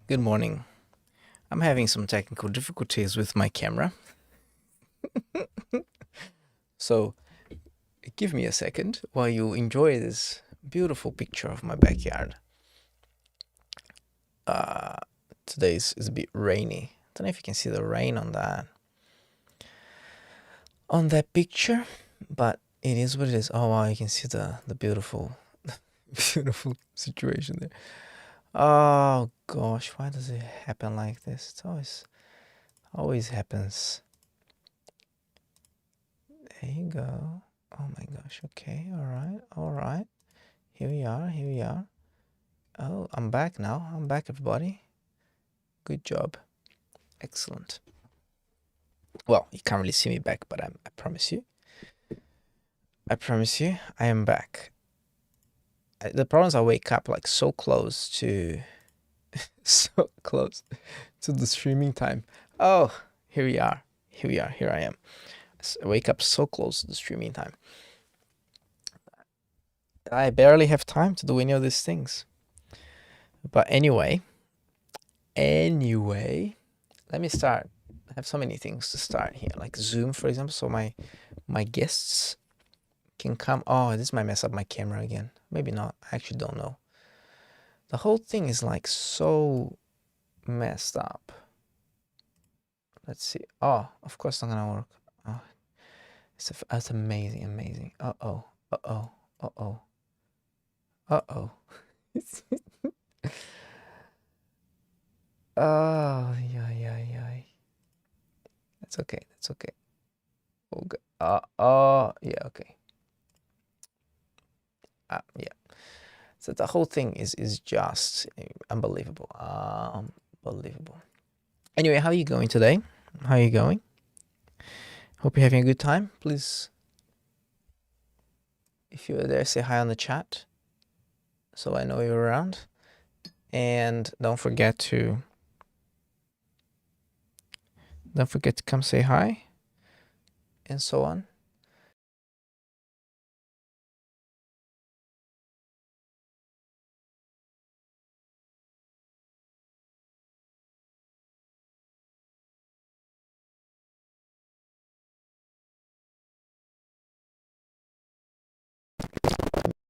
Good morning. I'm having some technical difficulties with my camera. So give me a second while you enjoy this beautiful picture of my backyard. Today is a bit rainy. Don't know if you can see the rain on that picture, but it is what it is. Oh wow, you can see the beautiful beautiful situation there. Oh gosh, why does it happen like this? It always happens. There you go. Oh my gosh. Okay. All right. Here we are. Oh, I'm back now. I'm back, everybody. Good job. Excellent. Well, you can't really see me back, but I promise you. I am back. The problem is I wake up like so close to the streaming time. Oh, here we are. Here I am. I wake up so close to the streaming time. I barely have time to do any of these things. But anyway, let me start. I have so many things to start here, like Zoom, for example, so my guests can come. Oh, this might mess up my camera again. Maybe not. I actually don't know. The whole thing is like so messed up. Let's see. Oh, of course it's not gonna work. Oh, that's amazing. Uh-oh. Oh, yeah. That's okay. Okay. Yeah, okay. Yeah. So the whole thing is just unbelievable. Anyway, how are you going today? How are you going? Hope you're having a good time. Please, if you're there, say hi on the chat so I know you're around. And don't forget to come say hi and so on.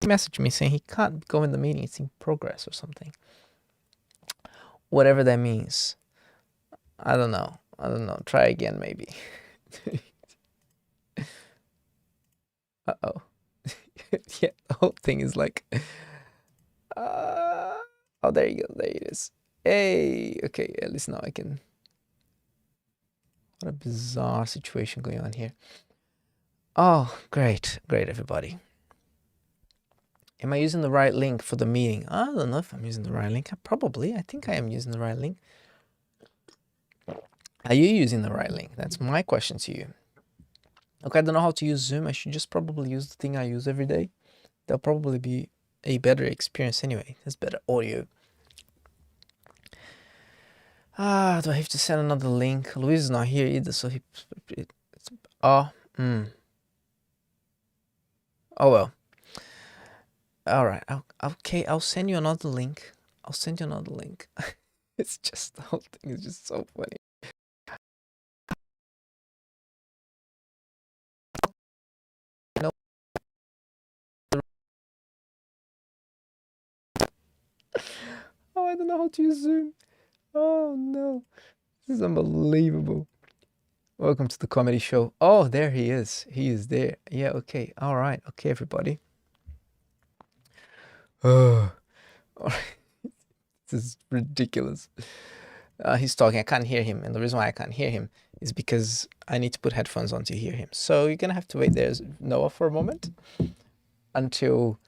He messaged me saying he can't go in the meeting. It's in progress or something. Whatever that means. I don't know. Try again, maybe. Uh-oh. Yeah, the whole thing is like... oh, there you go. There it is. Hey, okay, at least now I can... What a bizarre situation going on here. Oh, great, everybody. Am I using the right link for the meeting? I don't know if I'm using the right link. I think I am using the right link. Are you using the right link? That's my question to you. Okay, I don't know how to use Zoom. I should just probably use the thing I use every day. There'll probably be a better experience anyway. There's better audio. Do I have to send another link? Luis is not here either, so oh well. All right. Okay, I'll send you another link. It's just, the whole thing is just so funny. Oh, I don't know how to use Zoom. Oh no, this is unbelievable. Welcome to the comedy show. Oh, there he is. He is there. Yeah, okay. All right. Okay, everybody. Oh, this is ridiculous. He's talking. I can't hear him. And the reason why I can't hear him is because I need to put headphones on to hear him. So you're going to have to wait there, Noah, for a moment until...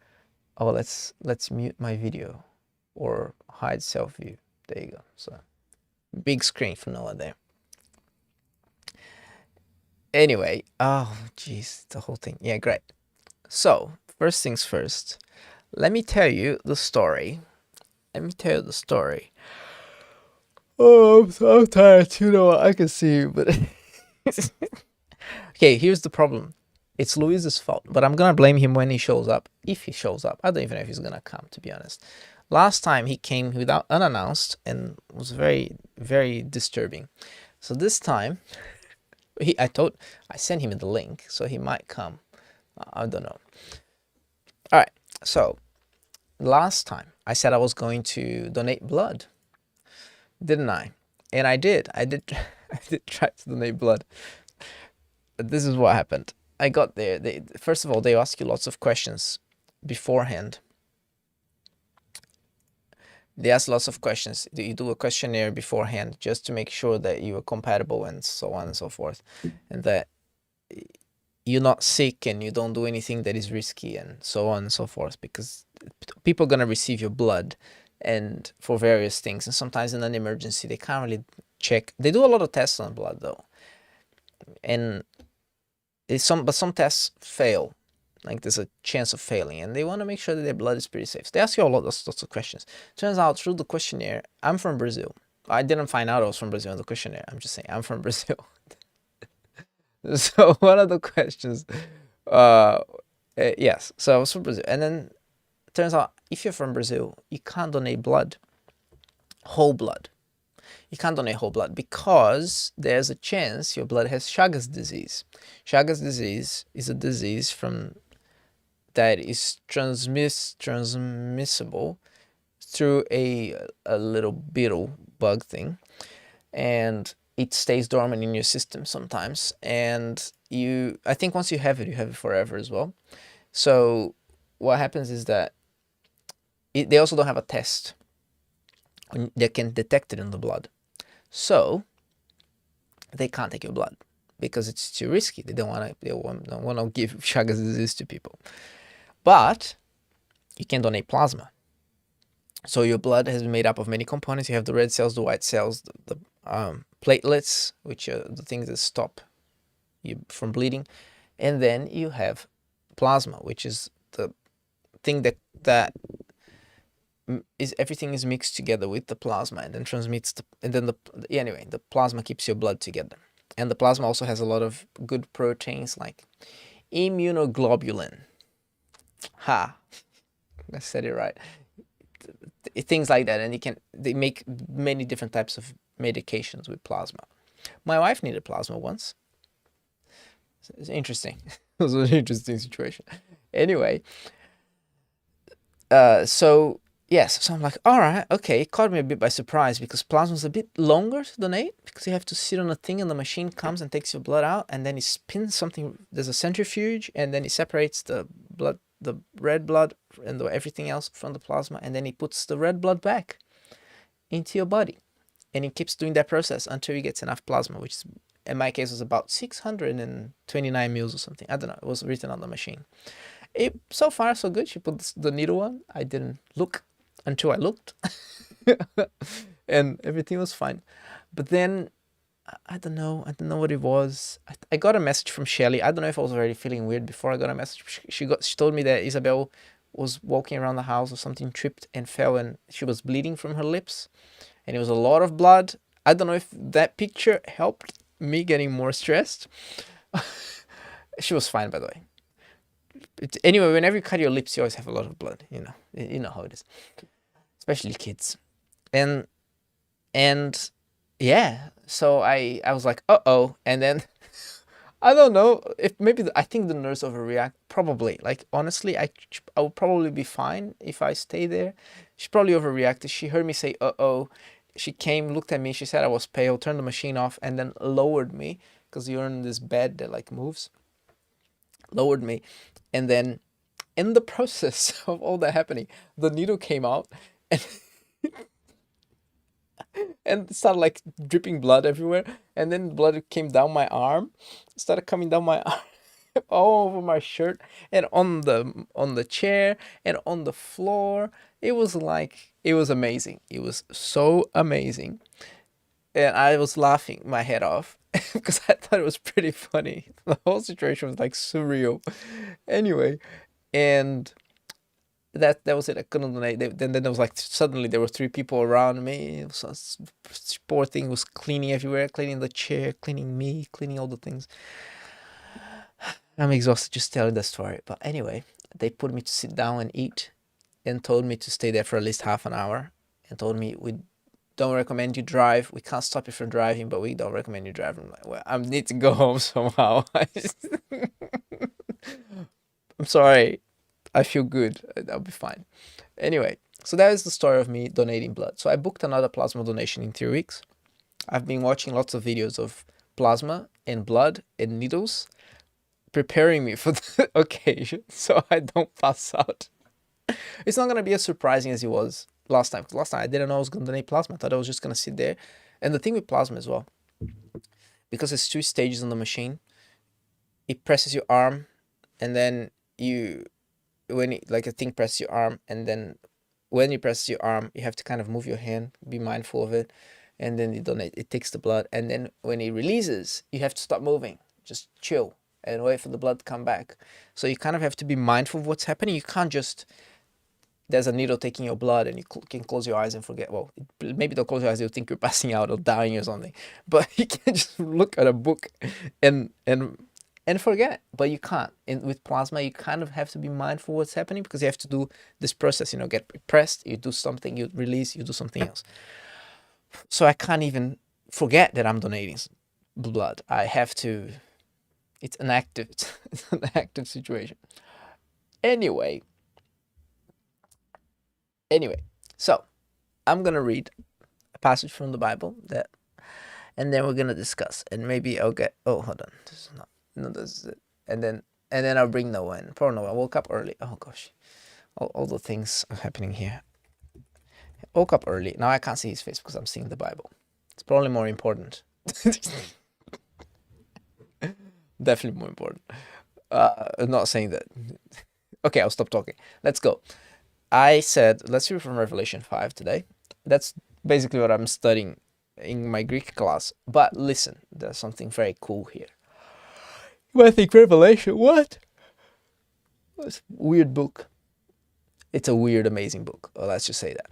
Oh, let's mute my video or hide self view. There you go. So big screen for Noah there. Anyway, oh geez, the whole thing. Yeah, great. So first things first, let me tell you the story. Oh, I'm so tired too, Noah. I can see you, but okay, here's the problem. It's Luis's fault, but I'm gonna blame him when he shows up. If he shows up, I don't even know if he's gonna come, to be honest. Last time he came without unannounced and was very, very disturbing. So this time, I sent him the link, so he might come. I don't know. All right. So last time I said I was going to donate blood, didn't I? And I did. I did try to donate blood. But this is what happened. I got there. First of all, they ask you lots of questions beforehand. They ask lots of questions. You do a questionnaire beforehand just to make sure that you are compatible and so on and so forth, and that you're not sick and you don't do anything that is risky and so on and so forth, because people are going to receive your blood and for various things, and sometimes in an emergency they can't really check. They do a lot of tests on blood though, and some tests fail. Like there's a chance of failing, and they want to make sure that their blood is pretty safe. So they ask you lots of questions. Turns out through the questionnaire, I'm from Brazil. I didn't find out I was from Brazil in the questionnaire. I'm just saying I'm from Brazil. So one of the questions, yes, so I was from Brazil, and then it turns out if you're from Brazil, you can't donate blood, whole blood. You can't donate whole blood because there's a chance your blood has Chagas disease. Chagas disease is a disease that is transmissible through a little beetle bug thing, and it stays dormant in your system sometimes, and I think once you have it forever as well. So what happens is that they also don't have a test that can detect it in the blood, so they can't take your blood because it's too risky. They don't want to give Chagas disease to people. But you can donate plasma. So your blood has been made up of many components. You have the red cells, the white cells, the platelets, which are the things that stop you from bleeding. And then you have plasma, which is the thing that everything is mixed together with the plasma and then transmits anyway, the plasma keeps your blood together. And the plasma also has a lot of good proteins like immunoglobulin. Ha, I said it right. Things like that, and they make many different types of medications with plasma. My wife needed plasma once. It's interesting. It was an interesting situation. Anyway, so yes, so I'm like, all right, okay. It caught me a bit by surprise because plasma's a bit longer to donate because you have to sit on a thing and the machine comes and takes your blood out and then it spins something. There's a centrifuge and then it separates the blood, the red blood, and everything else from the plasma, and then it puts the red blood back into your body, and it keeps doing that process until you get enough plasma, which in my case was about 629 mils or something. I don't know. It was written on the machine. So far so good. She put the needle on. I didn't look until I looked, and everything was fine. But then I don't know what it was. I got a message from Shelly. I don't know if I was already feeling weird before I got a message. She told me that Isabel was walking around the house or something, tripped and fell, and she was bleeding from her lips, and it was a lot of blood. I don't know if that picture helped me getting more stressed. She was fine, by the way. Anyway, whenever you cut your lips, you always have a lot of blood. You know how it is, especially kids. And yeah, so I was like, uh-oh, and then I don't know if maybe I think the nurse overreact. Probably, like honestly, I would probably be fine if I stay there. She probably overreacted. She heard me say uh-oh. She came, looked at me. She said I was pale. Turned the machine off, and then lowered me because you're in this bed that like moves. Lowered me, and then in the process of all that happening, the needle came out, and and started like dripping blood everywhere, and then blood came down my arm, started coming down my arm, all over my shirt, and on the chair, and on the floor. It was amazing. It was so amazing, and I was laughing my head off because I thought it was pretty funny. The whole situation was like surreal. Anyway, and that was it. I couldn't donate. Then there was like suddenly there were 3 people around me. So poor thing was cleaning everywhere, cleaning the chair, cleaning me, cleaning all the things. I'm exhausted just telling the story. But anyway, they put me to sit down and eat, and told me to stay there for at least half an hour, and told me we don't recommend you drive. We can't stop you from driving, but we don't recommend you drive. I'm like, well, I need to go home somehow. I'm sorry. I feel good. I'll be fine. Anyway, so that is the story of me donating blood. So I booked another plasma donation in 3 weeks. I've been watching lots of videos of plasma and blood and needles, preparing me for the occasion so I don't pass out. It's not going to be as surprising as it was last time. Because last time I didn't know I was going to donate plasma. I thought I was just going to sit there. And the thing with plasma as well, because it's 2 stages on the machine, it presses your arm, and then like a thing presses your arm, and then when you press your arm, you have to kind of move your hand, be mindful of it, and then it takes the blood, and then when it releases, you have to stop moving, just chill and wait for the blood to come back. So you kind of have to be mindful of what's happening. You can't just, there's a needle taking your blood and you can close your eyes and forget. Well, maybe they'll close your eyes, they'll think you're passing out or dying or something, but you can't just look at a book and forget. But you can't. With plasma, you kind of have to be mindful of what's happening, because you have to do this process, get pressed, you do something, you release, you do something else. So I can't even forget that I'm donating blood. I have to, it's an active situation. Anyway, so I'm going to read a passage from the Bible and then we're going to discuss, and maybe I'll get, oh, hold on. This is not, no, this is it. And then I'll bring Noah in. Poor Noah. I woke up early. Oh gosh. All the things are happening here. I woke up early. Now I can't see his face because I'm seeing the Bible. It's probably more important. Definitely more important. I'm not saying that. Okay, I'll stop talking. Let's go. I said, let's read from Revelation 5 today. That's basically what I'm studying in my Greek class. But listen, there's something very cool here. You might think Revelation, what? It's a weird book. It's a weird, amazing book. Well, let's just say that.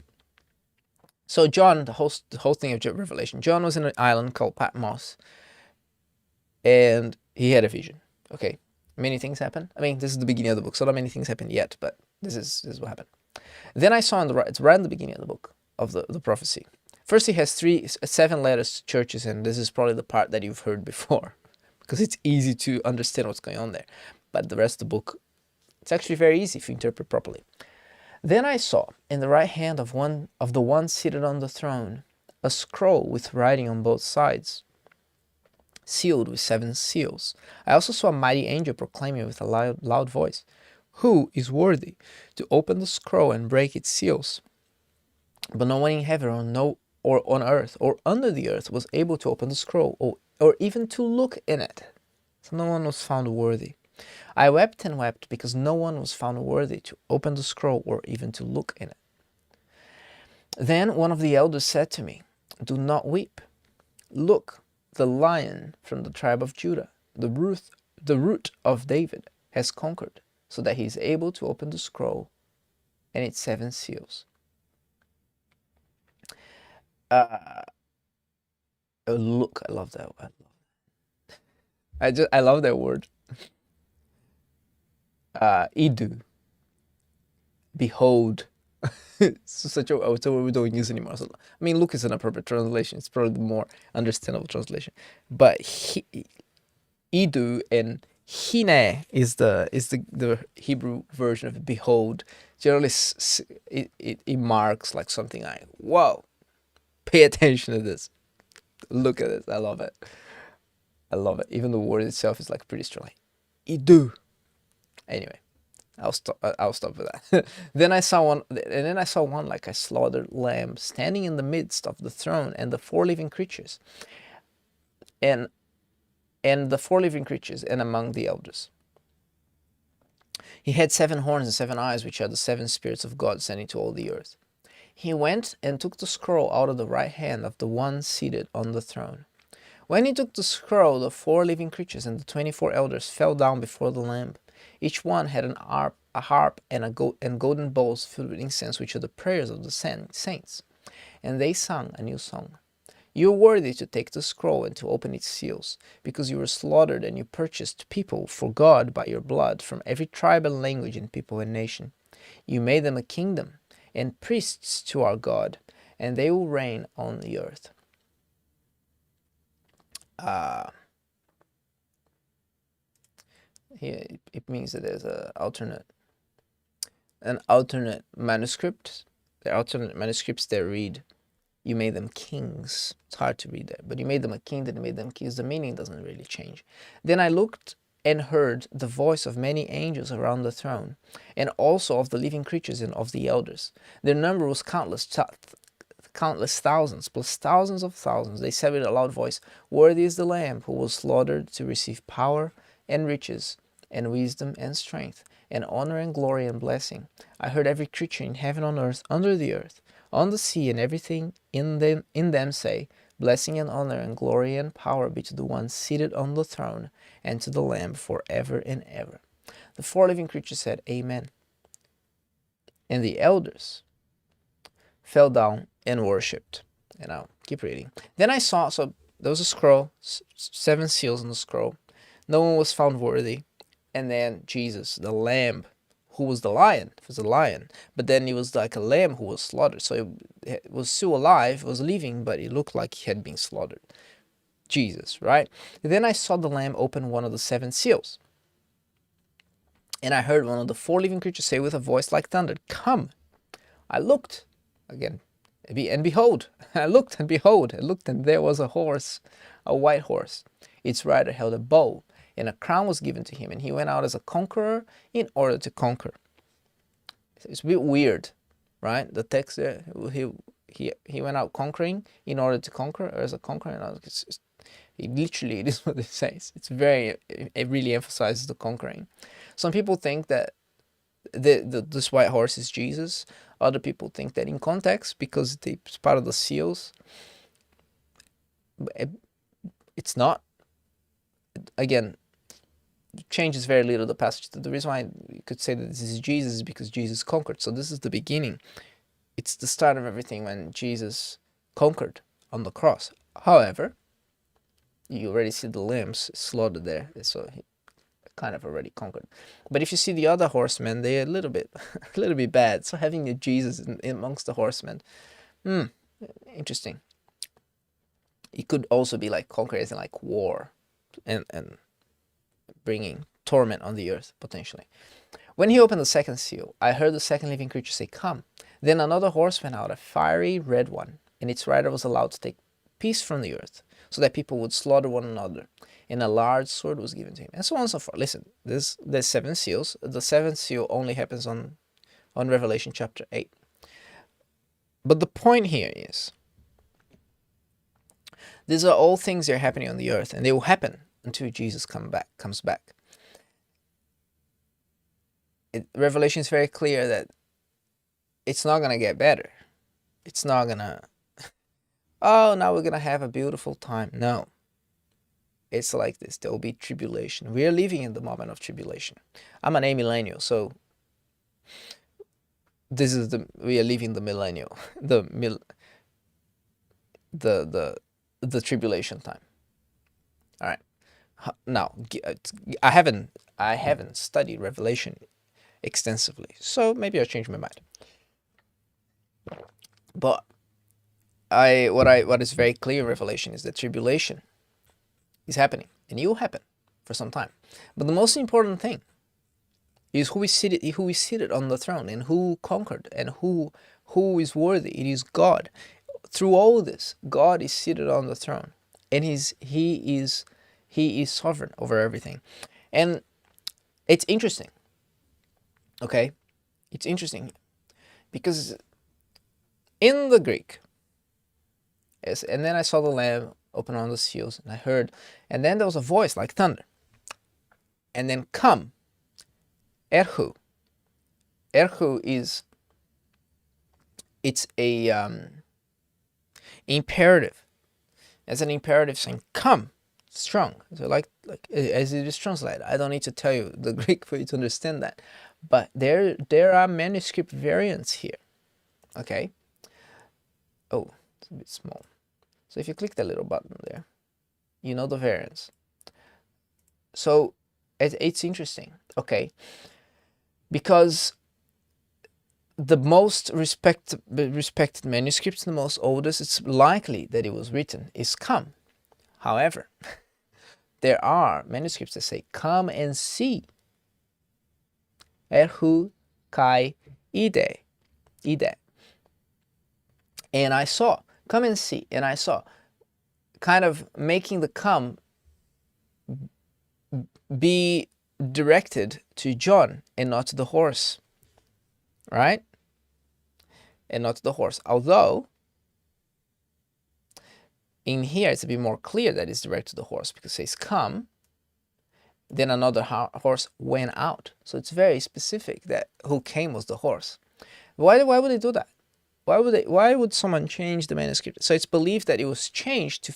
So John, the whole thing of Revelation, John was in an island called Patmos, and he had a vision. Okay, many things happen. I mean, this is the beginning of the book, so not many things happened yet, but this is what happened. Then I saw on the right, it's right in the beginning of the book, of the prophecy. First, he has 7 letters to churches, and this is probably the part that you've heard before, because it's easy to understand what's going on there. But the rest of the book, It's actually very easy if you interpret properly. Then I saw in the right hand of the one seated on the throne a scroll with writing on both sides, sealed with 7 seals. I also saw a mighty angel proclaiming with a loud voice, "Who is worthy to open the scroll and break its seals?" But no one in heaven or on earth or under the earth was able to open the scroll or even to look in it. So no one was found worthy. I wept and wept because no one was found worthy to open the scroll or even to look in it. Then one of the elders said to me, "Do not weep. Look, the Lion from the tribe of Judah, the root of David, has conquered, so that he is able to open the scroll and its 7 seals." Look, I love that. I love that word. Idu. Behold. So we don't use anymore. So, I mean, look is an appropriate translation. It's probably the more understandable translation. But Idu and Hine is the Hebrew version of behold. Generally, it marks like something like, whoa, pay attention to this. Look at this. I love it. I love it. Even the word itself is like pretty strong. Like, Idu. Anyway, I'll stop with that. Then I saw one like a slaughtered lamb standing in the midst of the throne and the 4 living creatures, and the 4 living creatures and among the elders. He had 7 horns and 7 eyes, which are the 7 spirits of God sent into all the earth. He went and took the scroll out of the right hand of the one seated on the throne. When he took the scroll, the 4 living creatures and the 24 elders fell down before the Lamb. Each one had a harp and golden bowls filled with incense, which are the prayers of the saints. And they sang a new song. "You are worthy to take the scroll and to open its seals, because you were slaughtered and you purchased people for God by your blood from every tribe and language and people and nation. You made them a kingdom and priests to our God, and they will reign on the earth." Here it means that there's an alternate manuscript. There are alternate manuscripts that read, "You made them kings." It's hard to read that, but "you made them a kingdom, you made them kings." The meaning doesn't really change. Then I looked and heard the voice of many angels around the throne, and also of the living creatures and of the elders. Their number was countless thousands, plus thousands of thousands. They said with a loud voice, "Worthy is the Lamb who was slaughtered to receive power and riches and wisdom and strength and honor and glory and blessing." I heard every creature in heaven, on earth, under the earth, on the sea, and everything in them say, "Blessing and honor and glory and power be to the one seated on the throne and to the Lamb forever and ever." The 4 living creatures said, "Amen." And the elders fell down and worshipped. And I'll keep reading. Then I saw, so there was a scroll, 7 seals on the scroll. No one was found worthy. And then Jesus, the Lamb, who was the lion, was a lion, but then he was like a lamb who was slaughtered. So it was still alive, was living, but it looked like he had been slaughtered. Jesus, right? Then I saw the Lamb open one of the 7 seals. And I heard one of the 4 living creatures say with a voice like thunder, "Come." I looked again, and behold, and there was a horse, a white horse. Its rider held a bow, and a crown was given to him, and he went out as a conqueror in order to conquer. It's a bit weird, right? The text there, he went out conquering in order to conquer, or as a conqueror. It is what it says. It really emphasizes the conquering. Some people think that this white horse is Jesus. Other people think that in context, because it's part of the seals. It's not. Again, it changes very little the passage. The reason why you could say that this is Jesus is because Jesus conquered. So this is the beginning. It's the start of everything when Jesus conquered on the cross. However, you already see the lambs slaughtered there, so he kind of already conquered. But if you see the other horsemen, they're a little bit bad. So having a Jesus amongst the horsemen, interesting. It could also be like conquerors and like war, and bringing torment on the earth potentially. When he opened the second seal, I heard the second living creature say, "Come." Then another horse went out, a fiery red one, and its rider was allowed to take peace from the earth, so that people would slaughter one another, and a large sword was given to him, and so on and so forth. Listen, there's 7 seals. The 7th seal only happens on Revelation chapter 8. But the point here is, these are all things that are happening on the earth, and they will happen until Jesus comes back. Revelation is very clear that it's not going to get better. It's not going to, oh, now we're going to have a beautiful time. No. It's like this. There will be tribulation. We are living in the moment of tribulation. I'm an amillennial, so we are living the millennial, the tribulation time. All right. Now, I haven't studied Revelation extensively, so maybe I'll change my mind. But what is very clear in Revelation is that tribulation is happening, and it will happen for some time. But the most important thing is who is seated on the throne, and who conquered, and who is worthy. It is God. Through all this, God is seated on the throne, and he is sovereign over everything. And it's interesting. Okay? It's interesting because in the Greek, yes, and then I saw the Lamb open on the seals, and I heard, and then there was a voice like thunder, and then come, erhu. Erhu is, it's a imperative. It's an imperative saying come, strong. So like as it is translated. I don't need to tell you the Greek for you to understand that. But there are manuscript variants here. Okay. Oh, it's a bit small. So if you click the little button there, you know the variants. So it's interesting. Okay. Because the most respected manuscripts, the most oldest, it's likely that it was written is come. However, there are manuscripts that say come and see. Erhu kai ide. And I saw, come and see, and I saw, kind of making the come be directed to John and not to the horse, right? And not to the horse. Although, in here it's a bit more clear that it's directed to the horse, because it says come, then another horse went out. So it's very specific that who came was the horse. Why would they do that? Why would someone change the manuscript? So it's believed that it was changed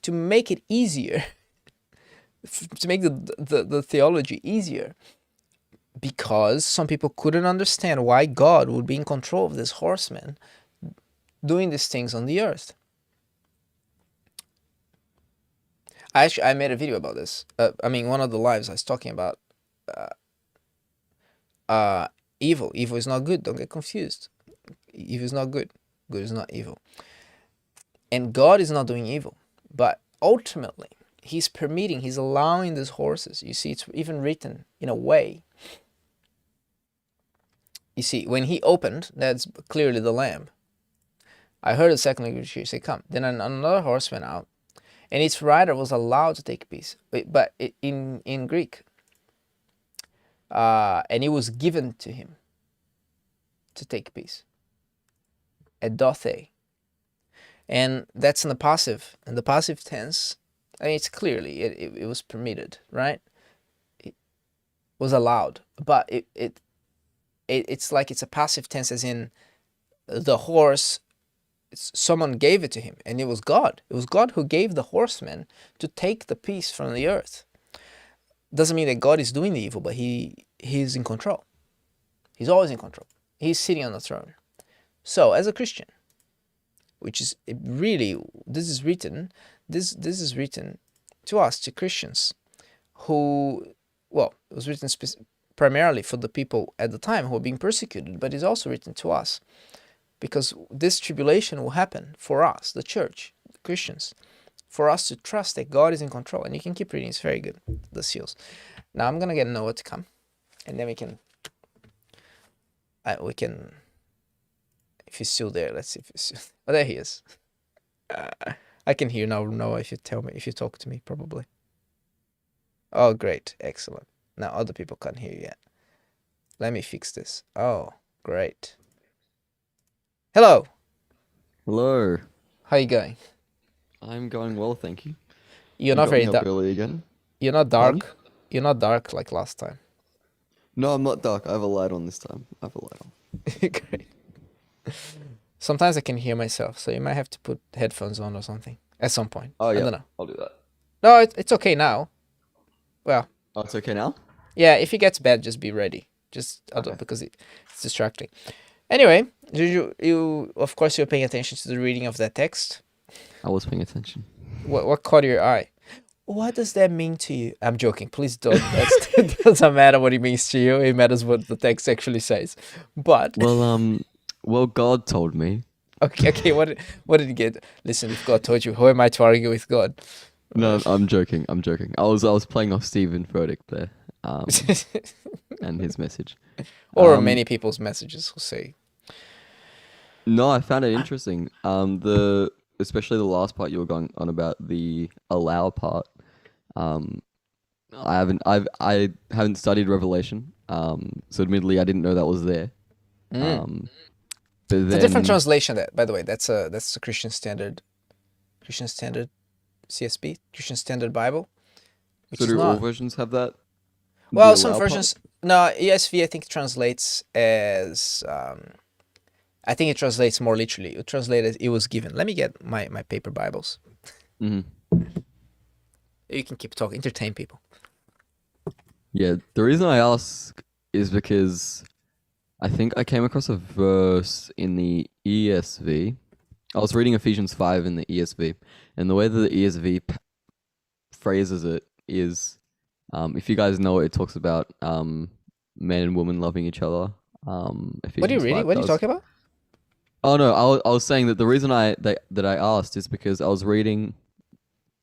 to make it easier, to make the theology easier, because some people couldn't understand why God would be in control of this horseman doing these things on the earth. I made a video about this. One of the lives I was talking about evil. Evil is not good. Don't get confused. Evil is not good. Good is not evil. And God is not doing evil. But ultimately, He's allowing these horses. You see, it's even written in a way. You see, when He opened, that's clearly the Lamb. I heard a second language say, come. Then another horse went out, and its rider was allowed to take peace. But in Greek, and it was given to him to take peace. Edothe. And that's in the passive. In the passive tense, it's clearly, it was permitted, right? It was allowed. But it's like it's a passive tense, as in the horse, someone gave it to him, and it was God. It was God who gave the horseman to take the peace from the earth. Doesn't mean that God is doing the evil, but He's in control. He's always in control. He's sitting on the throne. So, as a Christian, which is really, this is written to us, to Christians, who, well, it was written primarily for the people at the time who were being persecuted, but it's also written to us, because this tribulation will happen for us, the church, the Christians, for us to trust that God is in control. And you can keep reading, it's very good, the seals. Now I'm going to get Noah to come, and then we can we can. If he's still there, let's see if he's still. Oh, there he is. I can hear now. No, if you talk to me, probably. Oh, great, excellent. Now other people can't hear you yet. Let me fix this. Oh, great. Hello. Hello. How you going? I'm going well, thank you. You're You not got me very up dark. early again. You're not Pardon? dark. You're not dark like last time. No, I'm not dark. I have a light on this time. I have a light on. Great. Sometimes I can hear myself, so you might have to put headphones on or something at some point. Oh I yeah, don't know. I'll do that. No, it's okay now. Well, Oh, it's okay now? yeah. If it gets bad, just be ready. Just I don't Okay. because it's distracting. Anyway, you of course you're paying attention to the reading of that text. I was paying attention. What caught your eye? What does that mean to you? I'm joking. Please don't. It doesn't matter what it means to you. It matters what the text actually says. But Well, God told me. okay. What did you get? Listen, if God told you, who am I to argue with God? No, I'm joking. I'm joking. I was playing off Stephen Furtick there, and his message. Or Um, many people's messages will say, no, I found it interesting. Especially the last part you were going on about the allow part. Um, I haven't studied Revelation. So admittedly, I didn't know that was there. mm. Um, but It's a different then translation. That, by the way, that's a Christian Standard CSB, Christian Standard Bible, which so is do all not. versions have that? The Well, some allow part? versions. No, ESV I think translates as. I think it translates more literally. It translates it was given. Let me get my paper Bibles. Hmm. You can keep talking, entertain people. Yeah. The reason I ask is because I think I came across a verse in the ESV. I was reading Ephesians 5 in the ESV, and the way that the ESV phrases it is, if you guys know it, it talks about men and women loving each other. What are you Ephesians reading? 5 What are you does. talking about? Oh no, I was saying that the reason that I asked is because I was reading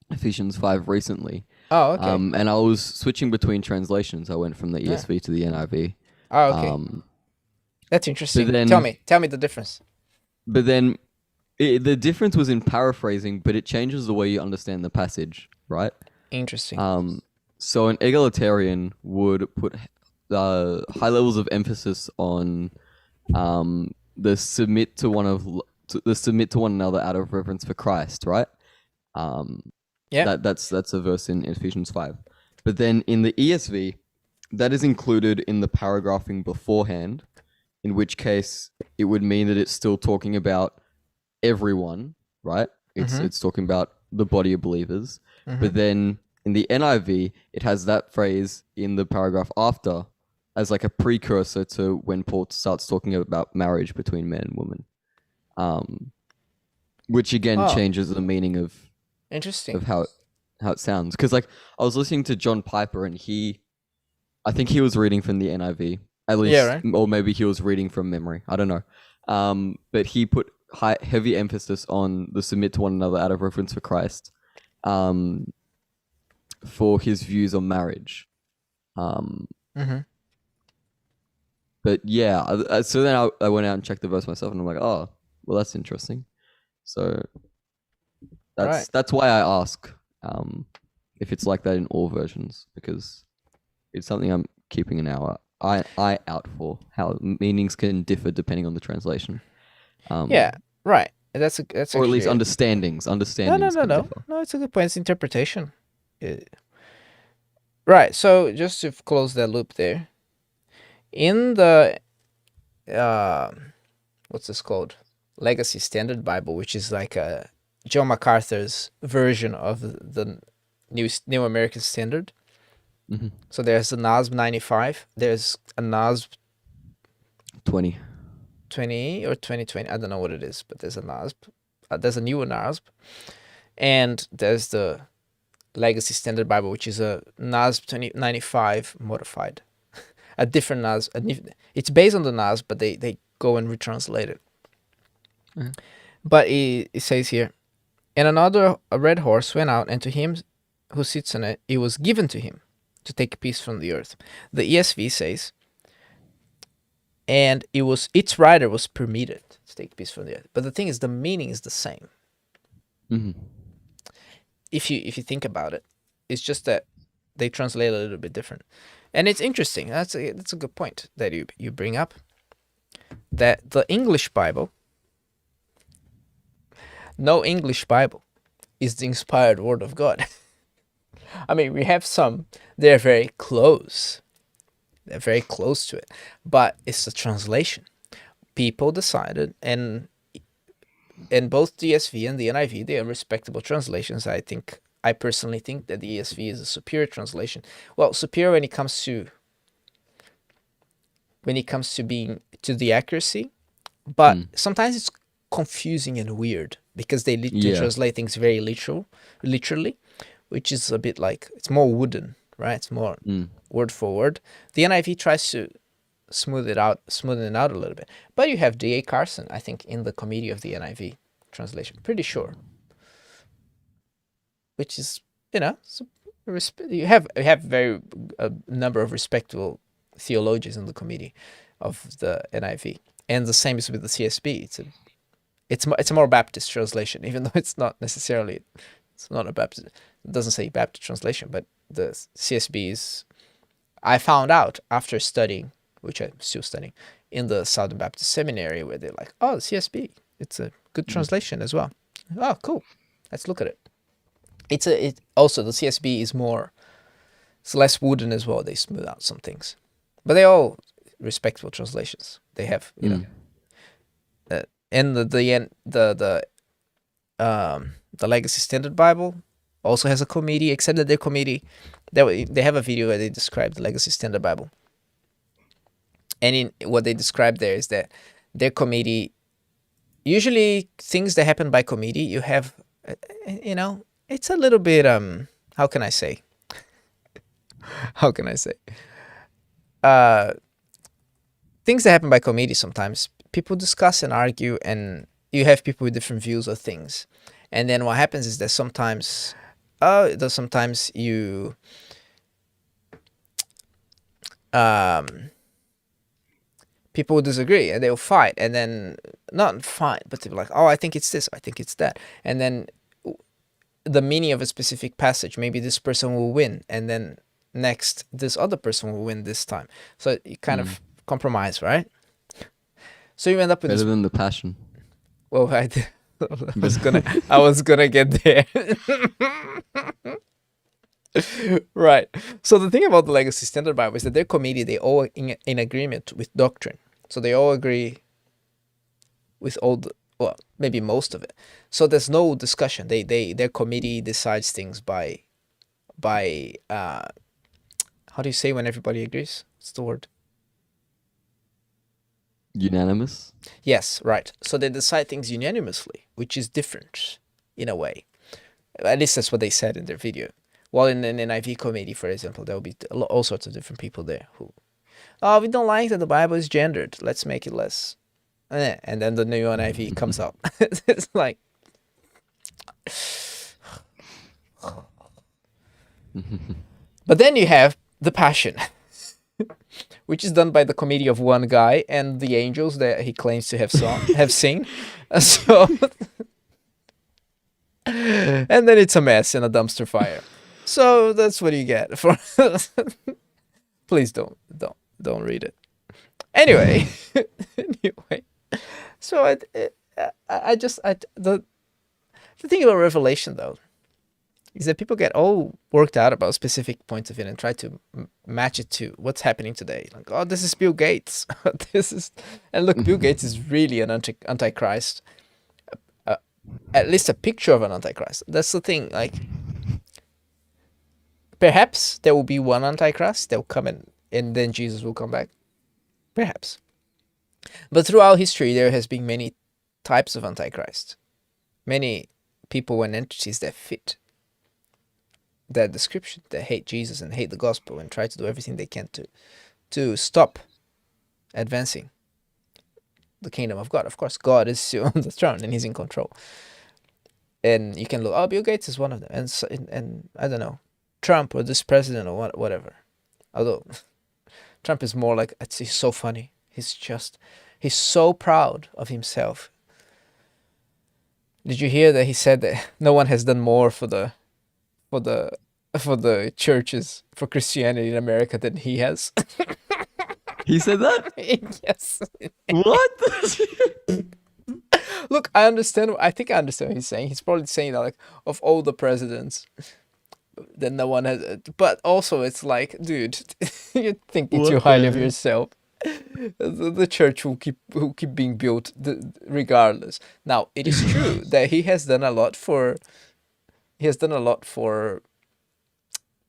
Ephesians 5 recently, Oh, okay. and I was switching between translations. I went from the Yeah. ESV to the NIV. Oh, okay. Um, That's but interesting. then, Tell me the difference. but then, the difference was in paraphrasing, but it changes the way you understand the passage, right? Interesting. So an egalitarian would put high levels of emphasis on the submit to one another out of reverence for Christ, right? Um, Yeah. that's a verse in Ephesians 5. But then in the ESV, that is included in the paragraphing beforehand, in which case it would mean that it's still talking about everyone, right? Mm-hmm. It's talking about the body of believers. Mm-hmm. But then in the NIV, it has that phrase in the paragraph after as like a precursor to when Paul starts talking about marriage between man and woman. Which again Oh, changes the meaning of interesting. how it sounds. Because like I was listening to John Piper and I think he was reading from the NIV at Yeah, least, right. or maybe he was reading from memory. I don't know. But he put heavy emphasis on the submit to one another out of reverence for Christ, for his views on marriage. Mm-hmm. But yeah, so then I went out and checked the verse myself, and I'm like, oh, well, that's interesting. So Right. that's why I ask if it's like that in all versions, because it's something I'm keeping an eye out for, how meanings can differ depending on the translation. Yeah. Right. That's Or at least actually. understandings No, can differ. no. It's a good point. It's interpretation. Uh, Right. So just to close that loop there, in the uh, what's this called? Legacy Standard Bible, which is like a John MacArthur's version of the New American Standard. Hmm. So there's the NASB 95. There's a NASB 20. 20 or 2020. I don't know what it is, but there's a NASB. There's a newer NASB, and there's the Legacy Standard Bible, which is a NASB 2095 modified. A different NASB. It's based on the NASB, but they go and retranslate it. Mhm. But it says here, and a red horse went out, and to him who sits on it, it was given to him to take peace from the earth. The ESV says, and its writer was permitted to take a piece from the earth. But the thing is, the meaning is the same. Mhm. If you think about it, it's just that they translate a little bit different, and it's interesting. That's a good point that you bring up. That the English Bible, no English Bible, is the inspired word of God. I mean, we have some; they're very close. They're very close to it, but it's a translation. People decided, and both the ESV and the NIV, they are respectable translations. I personally think that the ESV is a superior translation. Well, superior when it comes to being to the accuracy, but sometimes it's confusing and weird because they Yeah. translate things very literally, which is a bit like, it's more wooden, right? It's more word for word. The NIV tries to smoothen it out a little bit. But you have D.A. Carson, I think, in the committee of the NIV translation, pretty sure. Which is, you have very a number of respectable theologians in the committee of the NIV, and the same is with the CSB. It's a more Baptist translation, even though it's not necessarily, it's not a Baptist. It doesn't say Baptist translation, but the CSB is. I found out after studying, which I'm still studying, in the Southern Baptist Seminary, where they're like, oh, the CSB, it's a good translation as well. Oh, cool. Let's look at it. Also, the CSB is more, it's less wooden as well. They smooth out some things, but they're all respectable translations. They have, and the Legacy Standard Bible also has a committee, except that their committee, they have a video where they describe the Legacy Standard Bible. And in what they describe there is that their committee, usually things that happen by committee, you have, it's a little bit, how can I say? Things that happen by committee, sometimes people discuss and argue, and you have people with different views of things. And then what happens is that sometimes you people will disagree and they'll fight, and then not fight, but they're like, oh, I think it's this, I think it's that, and then the meaning of a specific passage, maybe this person will win, and then next this other person will win this time. So you kind of compromise, right? So you end up with better than the Passion. Well, I was gonna get there. Right. So the thing about the Legacy Standard Bible is that their committee, they all in agreement with doctrine. So they all agree with well, maybe most of it. So there's no discussion. Their committee decides things by how do you say when everybody agrees? What's the word? Unanimous? Yes, right. So they decide things unanimously, which is different in a way. At least that's what they said in their video. While in an NIV committee, for example, there will be all sorts of different people there who, oh, we don't like that the Bible is gendered. Let's make it less. And then the new NIV comes up. It's like, but then you have the Passion, which is done by the committee of one guy and the angels that he claims to have seen. So, and then it's a mess and a dumpster fire. So that's what you get for. Please don't read it. Anyway, so the thing about Revelation though is that people get all worked out about specific points of it and try to match it to what's happening today. Like, oh, this is Bill Gates. And look, Bill Gates is really an antichrist. At least a picture of an antichrist. That's the thing. Like, perhaps there will be one antichrist that will come and then Jesus will come back. Perhaps. But throughout history, there has been many types of antichrist. Many people and entities that fit that description, that hate Jesus and hate the gospel and try to do everything they can to stop advancing the kingdom of God. Of course, God is still on the throne and he's in control. And you can look, oh, Bill Gates is one of them. And I don't know, Trump or this president or whatever. Although Trump is more like, he's so funny. He's so proud of himself. Did you hear that he said that no one has done more for the for the churches for Christianity in America than he has? He said that? Yes. What? Look, I understand. I think I understand what he's saying. He's probably saying that, like, of all the presidents, that no one has. But also, it's like, dude, you're thinking too What highly of the heck? yourself. The church will keep being built regardless. Now, it is true that he has done a lot for. He has done a lot for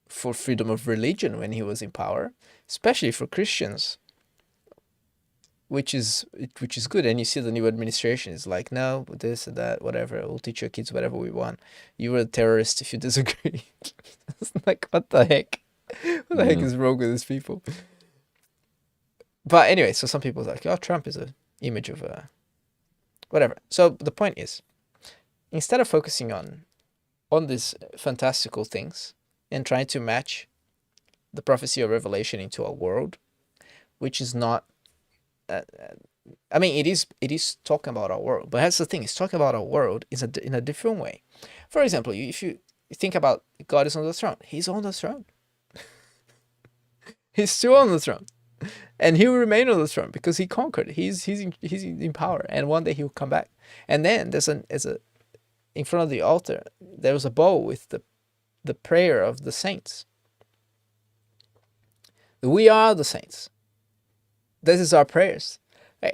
freedom of religion when he was in power, especially for Christians, which is good. And you see the new administration is like, no, this and that, whatever. We'll teach your kids whatever we want. You were a terrorist if you disagree. It's like, what the heck? What the heck Yeah. is wrong with these people? But anyway, so some people are like, oh, Trump is a image of a whatever. So the point is, instead of focusing on these fantastical things and trying to match the prophecy of Revelation into a world which is not. I mean, it is talking about our world, but that's the thing. It's talking about our world in a different way. For example, if you think about God is on the throne, He's on the throne. He's still on the throne, and He will remain on the throne because He conquered. He's in power, and one day He will come back. And then there's a in front of the altar there was a bowl with the prayer of the saints. We are the saints. This is our prayers.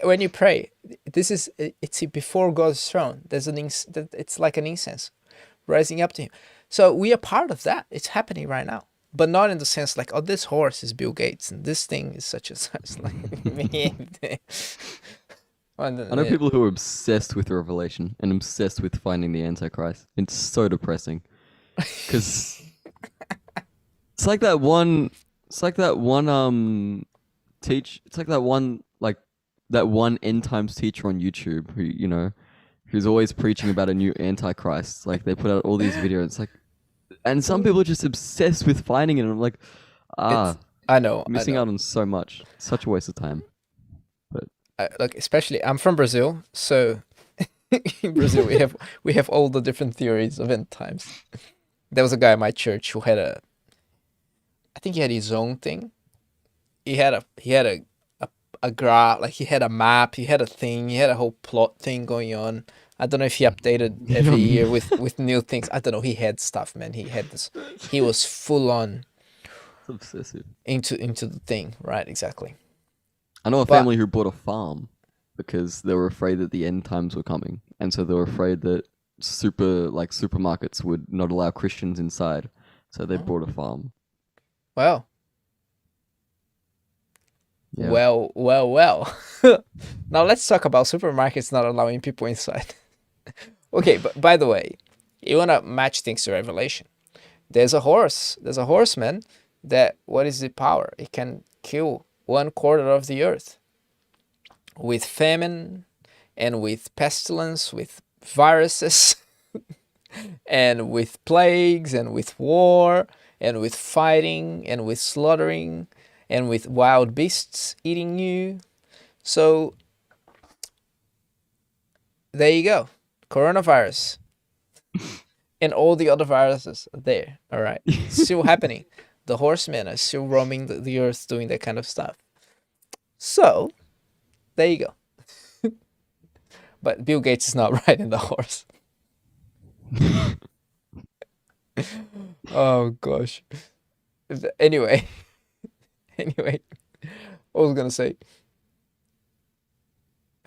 When you pray, it's before God's throne. It's like an incense rising up to Him. So we are part of that. It's happening right now, but not in the sense like, oh, this horse is Bill Gates and this thing is such and such. Like, I know people who are obsessed with Revelation and obsessed with finding the Antichrist. It's so depressing. Because it's like that one. It's like that one. It's like that one end times teacher on YouTube who who's always preaching about a new Antichrist. Like they put out all these videos. It's like, and some people are just obsessed with finding it. And I'm like, I know, missing out on so much. Such a waste of time. Look, especially I'm from Brazil, so in Brazil we have all the different theories of end times. There was a guy in my church who I think he had his own thing. He had a graph, like he had a map, he had a thing, he had a whole plot thing going on. I don't know if he updated every year with new things. I don't know. He had stuff, man. He had this. He was full on It's obsessive. into the thing, right? Exactly. I know a But- family who bought a farm because they were afraid that the end times were coming, and so they were afraid that supermarkets would not allow Christians inside, so they bought a farm. Well, Yeah. well. Now let's talk about supermarkets not allowing people inside. Okay, but by the way, you wanna match things to Revelation. There's a horseman that what is the power? It can kill 1/4 of the earth with famine and with pestilence, with viruses, and with plagues, and with war, and with fighting, and with slaughtering, and with wild beasts eating you. So there you go. Coronavirus and all the other viruses are there. All right. Still happening. The horsemen are still roaming the earth doing that kind of stuff. So there you go. But Bill Gates is not riding the horse. Oh gosh. Anyway, what was I gonna say?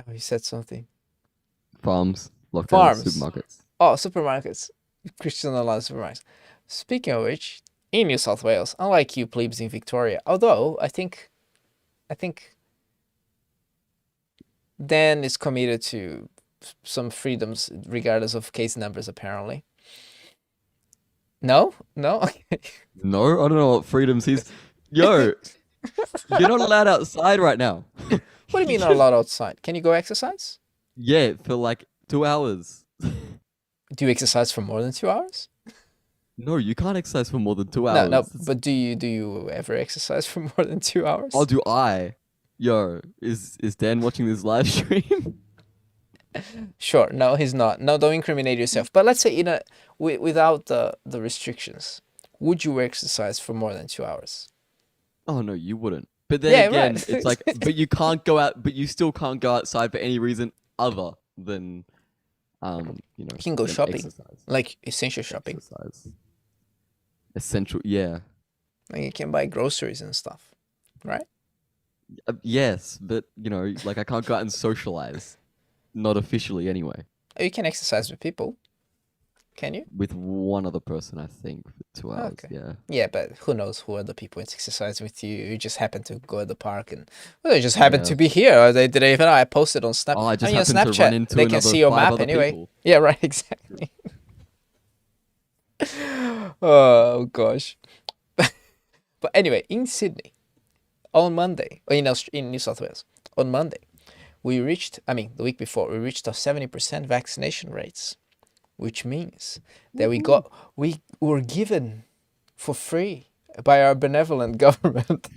Oh, you said something. Farms, lockdown, Farms. supermarkets. Oh, supermarkets. Christian allowed supermarkets. Speaking of which, in New South Wales, unlike you plebes in Victoria, although I think Dan is committed to some freedoms regardless of case numbers, apparently. No? Okay. No, I don't know what freedoms he's. Yo, you're not allowed outside right now. What do you mean not allowed outside? Can you go exercise? Yeah, for like 2 hours. Do you exercise for more than 2 hours? No, you can't exercise for more than 2 No, hours. but do you ever exercise for more than 2 hours? Oh, do I? Yo, is Dan watching this live stream? Sure, no, he's not. No, don't incriminate yourself. But let's say without the restrictions, would you exercise for more than 2 hours? Oh no, you wouldn't. But then Yeah, again, right. it's like, but you can't go out, but you still can't go outside for any reason other than, You can go than shopping, exercise. like essential shopping. Exercise. Essential, yeah. Like you can buy groceries and stuff, right? Yes, but like I can't go out and socialize. Not officially, anyway. You can exercise with people, can you? With one other person, I think, for 2 hours. Okay. Yeah. Yeah, but who knows who are the people it's exercising with you? You just happen to go at the park and well, they just happen Yeah. to be here. Or they did even know I posted on Snap. Oh, I just on your happened to run Snapchat. into They can another see your 5 map other anyway. people. Yeah, right. Exactly. Oh gosh. But anyway, in Sydney, on Monday, or in New South Wales, on Monday, we reached. I mean, the week before, we reached our 70% vaccination rates, which means that we were given for free by our benevolent government.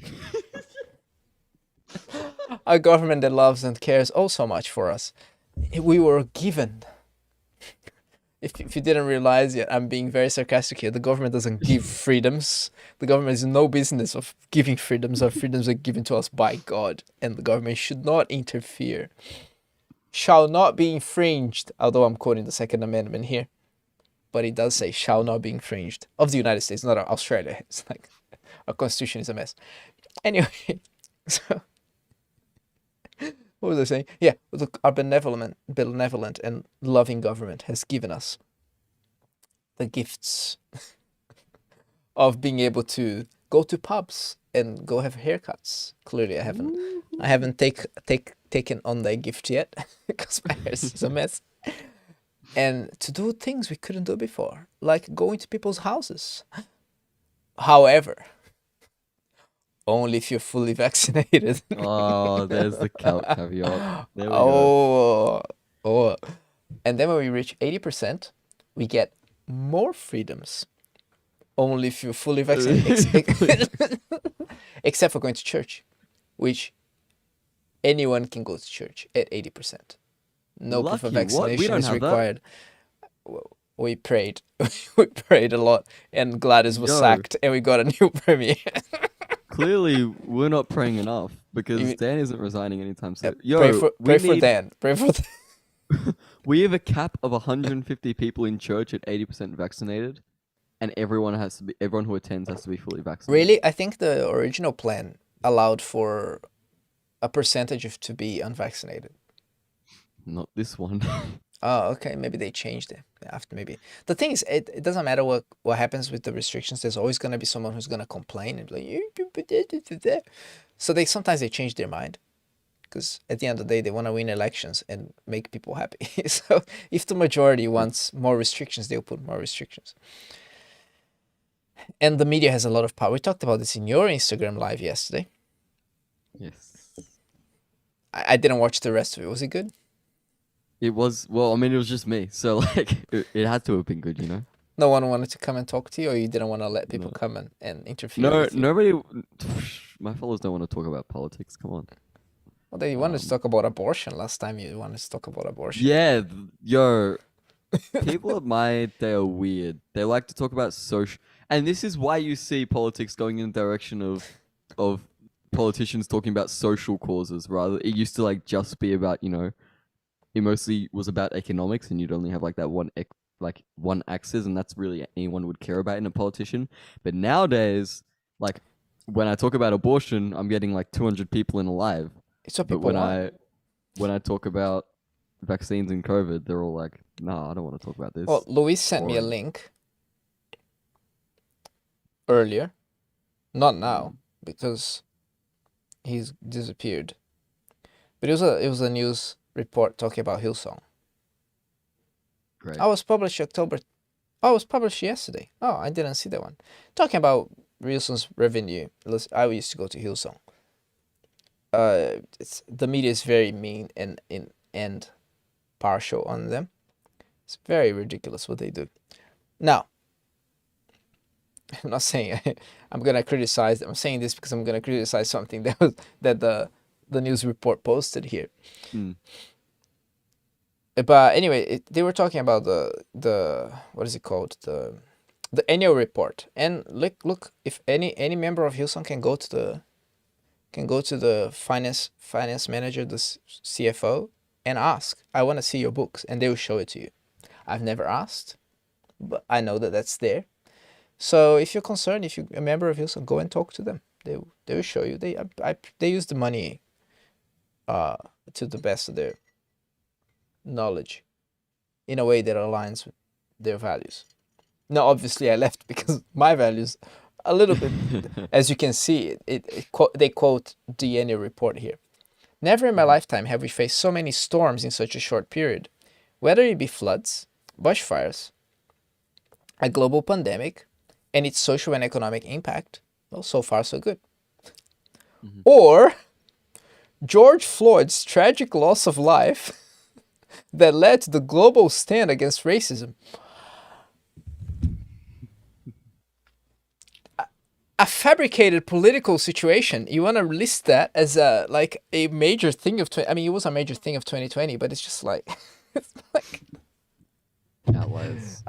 Our government that loves and cares oh so much for us. We were given. If you didn't realize yet, I'm being very sarcastic here. The government doesn't give freedoms. The government has no business of giving freedoms. Our freedoms are given to us by God, and the government should not interfere. Shall not be infringed, although I'm quoting the Second Amendment here. But it does say shall not be infringed of the United States, not Australia. It's like our constitution is a mess. Anyway, so what was I saying? Yeah, our benevolent and loving government has given us the gifts of being able to go to pubs and go have haircuts. Clearly, I haven't taken on that gift yet because my hair is a mess. And to do things we couldn't do before, like going to people's houses. However, only if you're fully vaccinated. Oh, there's the caveat. There we go. Oh. And then when we reach 80%, we get more freedoms. Only if you're fully vaccinated. Except for going to church, which anyone can go to church at 80%. No proof of Lucky, what? We vaccination don't is have that. required. We prayed. We prayed a lot, and Gladys was Yo. sacked, and we got a new premier. Clearly, we're not praying enough because You- Dan isn't resigning anytime soon. pray Yo, for Dan. Pray for Dan. we have a cap of 150 people in church at 80% vaccinated, and everyone who attends has to be fully vaccinated. Really? I think the original plan allowed for a percentage to be unvaccinated. Not this one. Oh, okay. Maybe they changed it after. Maybe the thing is, it doesn't matter what happens with the restrictions. There's always gonna be someone who's gonna complain and be like, so sometimes they change their mind, because at the end of the day they want to win elections and make people happy. So if the majority wants more restrictions, they'll put more restrictions. And the media has a lot of power. We talked about this in your Instagram live yesterday. Yes. I didn't watch the rest of it. Was it good? It was, well, I mean, it was just me. So, like, it had to have been good, you know? No one wanted to come and talk to you, or you didn't want to let people No. come and interfere No, with you? nobody. My followers don't want to talk about politics. Come on. Well, they wanted to talk about abortion last time. You wanted to talk about abortion. Yeah, yo. People of my day are weird. They like to talk about social. And this is why you see politics going in the direction of politicians talking about social causes rather. It used to, like, just be about, it mostly was about economics, and you'd only have like that one axis, and that's really anyone would care about in a politician. But nowadays, like, when I talk about abortion, I'm getting like 200 people in a live. It's what But people want. when I talk about vaccines and COVID, they're all like, "No, I don't want to talk about this." Well, Luis sent me a Boring. link earlier, not now because he's disappeared. But it was a news report talking about Hillsong. Great. I was published October. Oh, it was published yesterday. Oh, I didn't see that one. Talking about Hillsong's revenue. I used to go to Hillsong. The media is very mean and partial on them. It's very ridiculous what they do. Now, I'm not saying I'm gonna criticize them. I'm saying this because I'm gonna criticize something that the news report posted here. Mm. But anyway, they were talking about the what is it called, the annual report. And look, if any member of Hillsong can go to the finance manager, the CFO, and ask, I want to see your books, and they will show it to you. I've never asked, but I know that that's there. So if you're concerned, if you're a member of Hillsong, go and talk to them. They will show you. They use the money to the best of their knowledge in a way that aligns with their values. Now, obviously, I left because my values a little bit, as you can see, they quote the annual report here. Never in my lifetime have we faced so many storms in such a short period, whether it be floods, bushfires, a global pandemic, and its social and economic impact. Well, so far so good. Or George Floyd's tragic loss of life that led to the global stand against racism. A fabricated political situation. You want to list that as a major thing of it was a major thing of 2020, but it's just like it's like Outliers.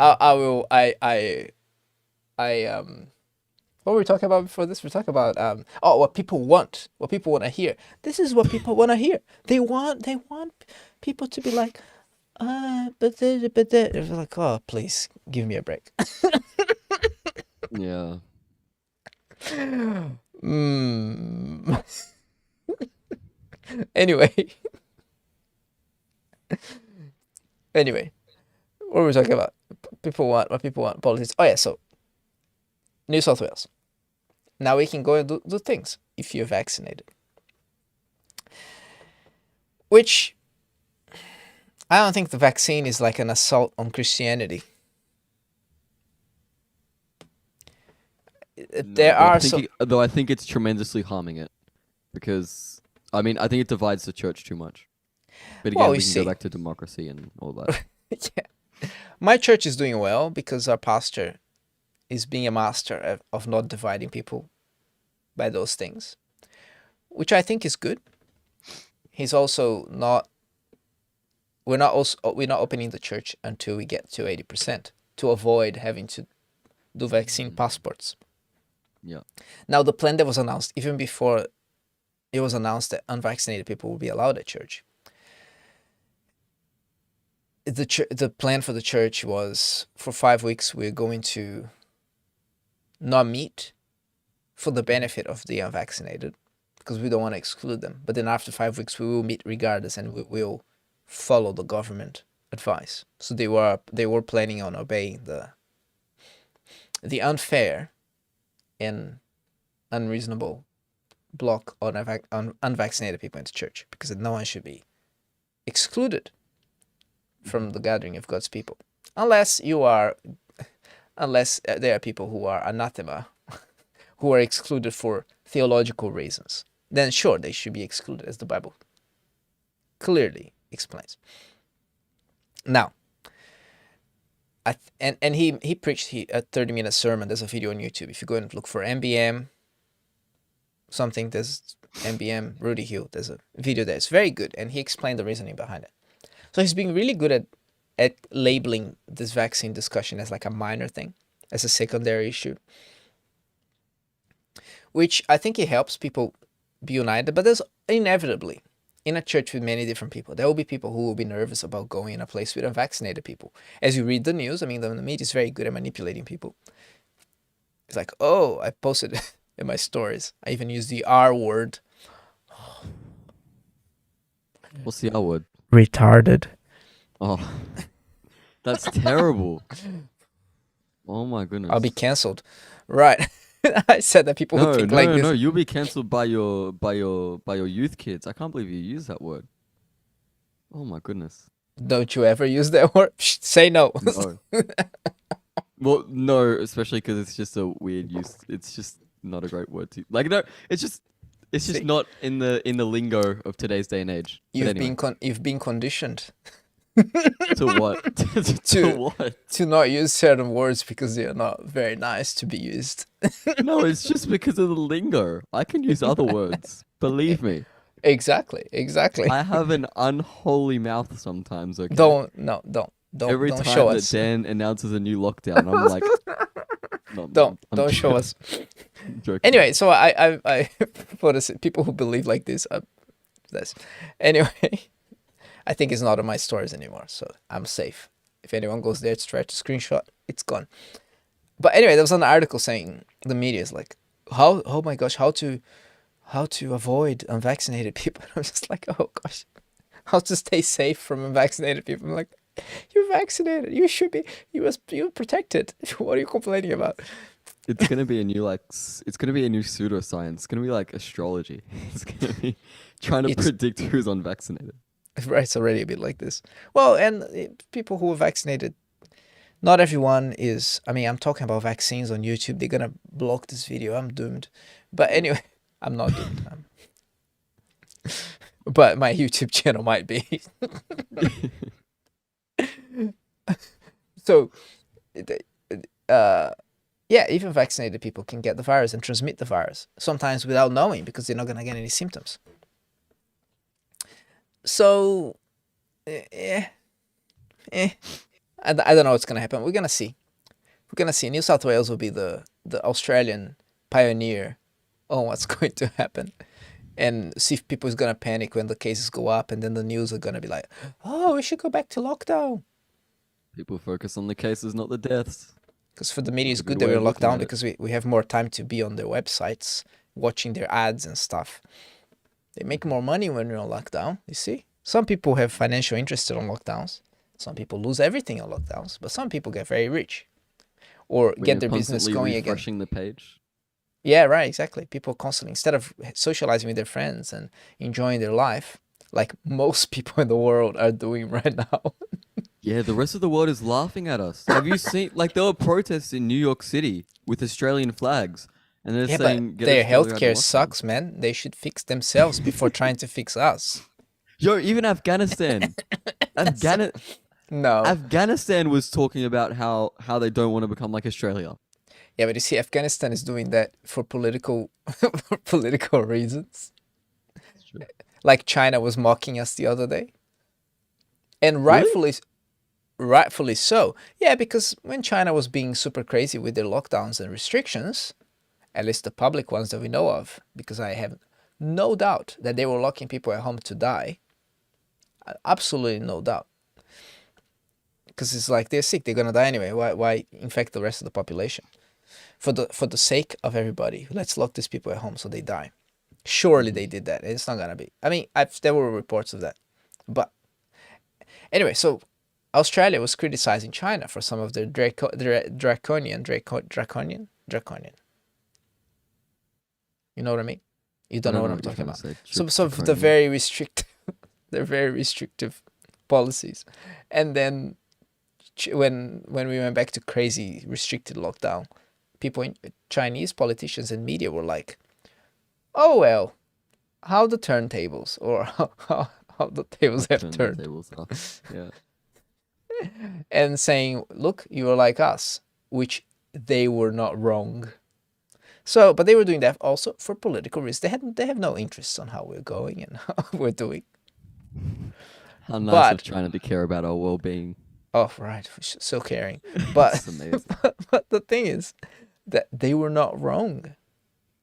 What were we talking about before this? We're talking about what people want to hear. This is what people want to hear. They want people to be like, but they're like, oh, please give me a break. Yeah. Anyway, what were we talking about? What people want, politics. Oh yeah, so New South Wales. Now we can go and do things if you're vaccinated. Which, I don't think the vaccine is like an assault on Christianity. Though I think it's tremendously harming it, because I think it divides the church too much. But again, we can go back to democracy and all that. Yeah, my church is doing well because our pastor is being a master of not dividing people by those things, which I think is good. He's also not. We're not opening the church until we get to 80% to avoid having to do vaccine passports. Yeah. Now, the plan that was announced, even before it was announced that unvaccinated people will be allowed at church, the plan for the church was for 5 weeks we're going to not meet for the benefit of the unvaccinated because we don't want to exclude them. But then after 5 weeks we will meet regardless and we will follow the government advice. So they were planning on obeying the unfair and unreasonable block on unvaccinated people into church, because no one should be excluded from the gathering of God's people, unless there are people who are anathema, who are excluded for theological reasons. Then sure, they should be excluded, as the Bible clearly explains. Now, he preached a 30-minute sermon. There's a video on YouTube. If you go and look for MBM something, there's MBM Rudy Hill. There's a video there. It's very good, and he explained the reasoning behind it. So he's being really good at labeling this vaccine discussion as like a minor thing, as a secondary issue, which I think it helps people be united. But there's inevitably, in a church with many different people, there will be people who will be nervous about going in a place with unvaccinated people. As you read the news, the media is very good at manipulating people. It's like, oh, I posted in my stories. I even used the R word. What's the R word? Retarded. Oh, that's terrible. Oh my goodness. I'll be cancelled. Right. I said that people would think like this. No, you'll be cancelled by your youth kids. I can't believe you use that word. Oh my goodness. Don't you ever use that word? Shh, say no. No. Well, no, especially because it's just a weird use. It's just not a great word to like. No, it's just not in the lingo of today's day and age. You've been conditioned. To what? To what? To not use certain words because they are not very nice to be used. No, it's just because of the lingo. I can use other words. Believe me. Exactly. I have an unholy mouth sometimes, okay? Don't no, Every don't show time that us. Dan announces a new lockdown, I'm like, no, no, I'm Don't show joking. us. Joking. Anyway, so I for the people who believe like this. Anyway, I think it's not on my stories anymore, so I'm safe. If anyone goes there to try to screenshot, it's gone. But anyway, there was an article saying the media is like, how, oh my gosh, how to avoid unvaccinated people. And I'm just like, oh gosh, how to stay safe from unvaccinated people. I'm like, you're vaccinated, you should be, you're protected. What are you complaining about? It's gonna be a new it's gonna be a new pseudoscience. It's gonna be like astrology. It's gonna be trying to It's predict who's unvaccinated. right, it's already a bit like this. Well, and people who are vaccinated, not everyone is. I mean, I'm talking about vaccines on YouTube. They're gonna block this video. I'm doomed. But anyway, I'm not doomed. But my YouTube channel might be. So, uh, yeah, even vaccinated people can get the virus and transmit the virus sometimes without knowing because they're not gonna get any symptoms. So, eh, eh. I don't know what's gonna happen. We're gonna see. We're gonna see. New South Wales will be the Australian pioneer on what's going to happen, and see if people is gonna panic when the cases go up, and then the news are gonna be like, "Oh, we should go back to lockdown." People focus on the cases, not the deaths. Because for the media, That's it's a good good that way we're of locked looking down at it. because we have more time to be on their websites, watching their ads and stuff. They make more money when we're on lockdown. You see, some people have financial interest on lockdowns. Some people lose everything on lockdowns, but some people get very rich or When get you're their business constantly going again. refreshing the page. Yeah, right, exactly. People constantly, instead of socializing with their friends and enjoying their life, like most people in the world are doing right now. Yeah, the rest of the world is laughing at us. Have you seen, like, there were protests in New York City with Australian flags, and they're Yeah, but saying, get their Australia out of healthcare lockdown. sucks, man. They should fix themselves before trying to fix us. Yo, even Afghanistan. That's no. Afghanistan was talking about how they don't want to become like Australia. Yeah, but you see, Afghanistan is doing that for political for political reasons. It's true. Like China was mocking us the other day, and Really? rightfully so. Yeah, because when China was being super crazy with their lockdowns and restrictions, at least the public ones that we know of, because I have no doubt that they were locking people at home to die. Absolutely no doubt. Because it's like they're sick, they're gonna die anyway. Why infect the rest of the population? For the sake of everybody, let's lock these people at home so they die. Surely Mhm. they did that. It's not gonna be. I mean, there were reports of that, but anyway, so Australia was criticizing China for some of their draconian. You know what I mean? You I don't know don't know what I'm what you're talking trying to about. say. So the Draconian. very restrict, they're very restrictive policies, and then when we went back to crazy restricted lockdown, people in Chinese politicians and media were like, "Oh well, how the turntables or how the tables How have turned the turned," tables are. Yeah. and saying, "Look, you are like us," which they were not wrong. So, but they were doing that also for political reasons. They have no interest on how we're going and how we're doing. How nice of But China to care about our well-being. oh right, so caring. But It's amazing. but the thing is that they were not wrong.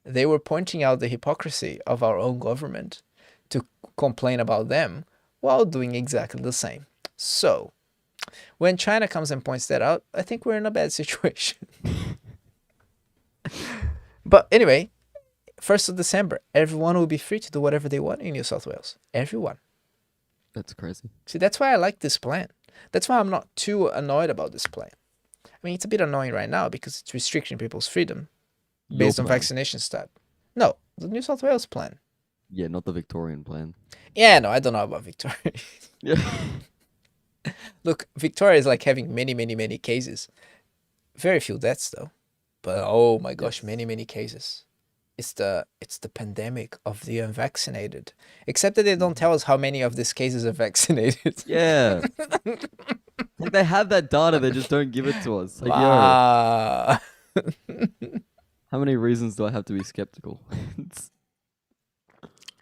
They were pointing out the hypocrisy of our own government to complain about them while doing exactly the same. So, when China comes and points that out, I think we're in a bad situation. But anyway, 1st of December, everyone will be free to do whatever they want in New South Wales. Everyone. That's crazy. See, that's why I like this plan. That's why I'm not too annoyed about this plan. I mean, it's a bit annoying right now because it's restricting people's freedom Your based on plan. vaccination stat. No, the New South Wales plan. Yeah, not the Victorian plan. Yeah, no, I don't know about Victoria. Yeah. Look, Victoria is like having many cases. Very few deaths though. But oh my gosh, Yes. many cases. It's the pandemic of the unvaccinated. Except that they don't Mhm. tell us how many of these cases are vaccinated. Yeah. Like they have that data, they just don't give it to us. Like, yo, Ah. how many reasons do I have to be skeptical? It's-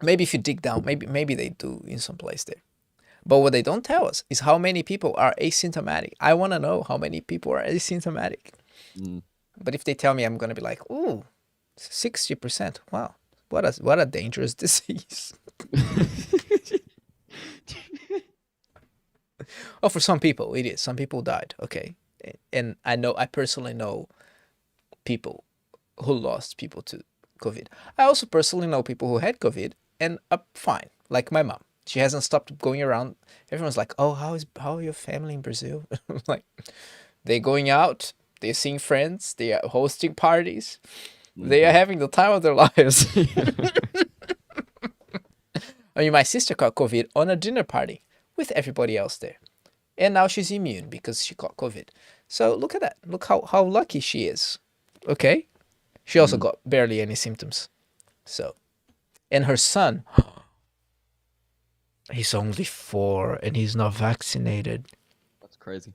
Maybe if you dig down, maybe they do in some place there. But what they don't tell us is how many people are asymptomatic. I want to know how many people are asymptomatic. Mm. But if they tell me, I'm gonna be like, ooh, 60%. Wow, what a dangerous disease. Oh, for some people it is. Some people died. Okay, and I personally know people who lost people to COVID. I also personally know people who had COVID and are fine. Like my mom, she hasn't stopped going around. Everyone's like, "Oh, how are your family in Brazil?" Like they're going out, they're seeing friends, they are hosting parties, they are having the time of their lives. I mean, my sister caught COVID on a dinner party with everybody else there, and now she's immune because she caught COVID. So look at that. Look how lucky she is. Okay, she also Mm. got barely any symptoms. So, and her son, he's only 4 and he's not vaccinated. That's crazy.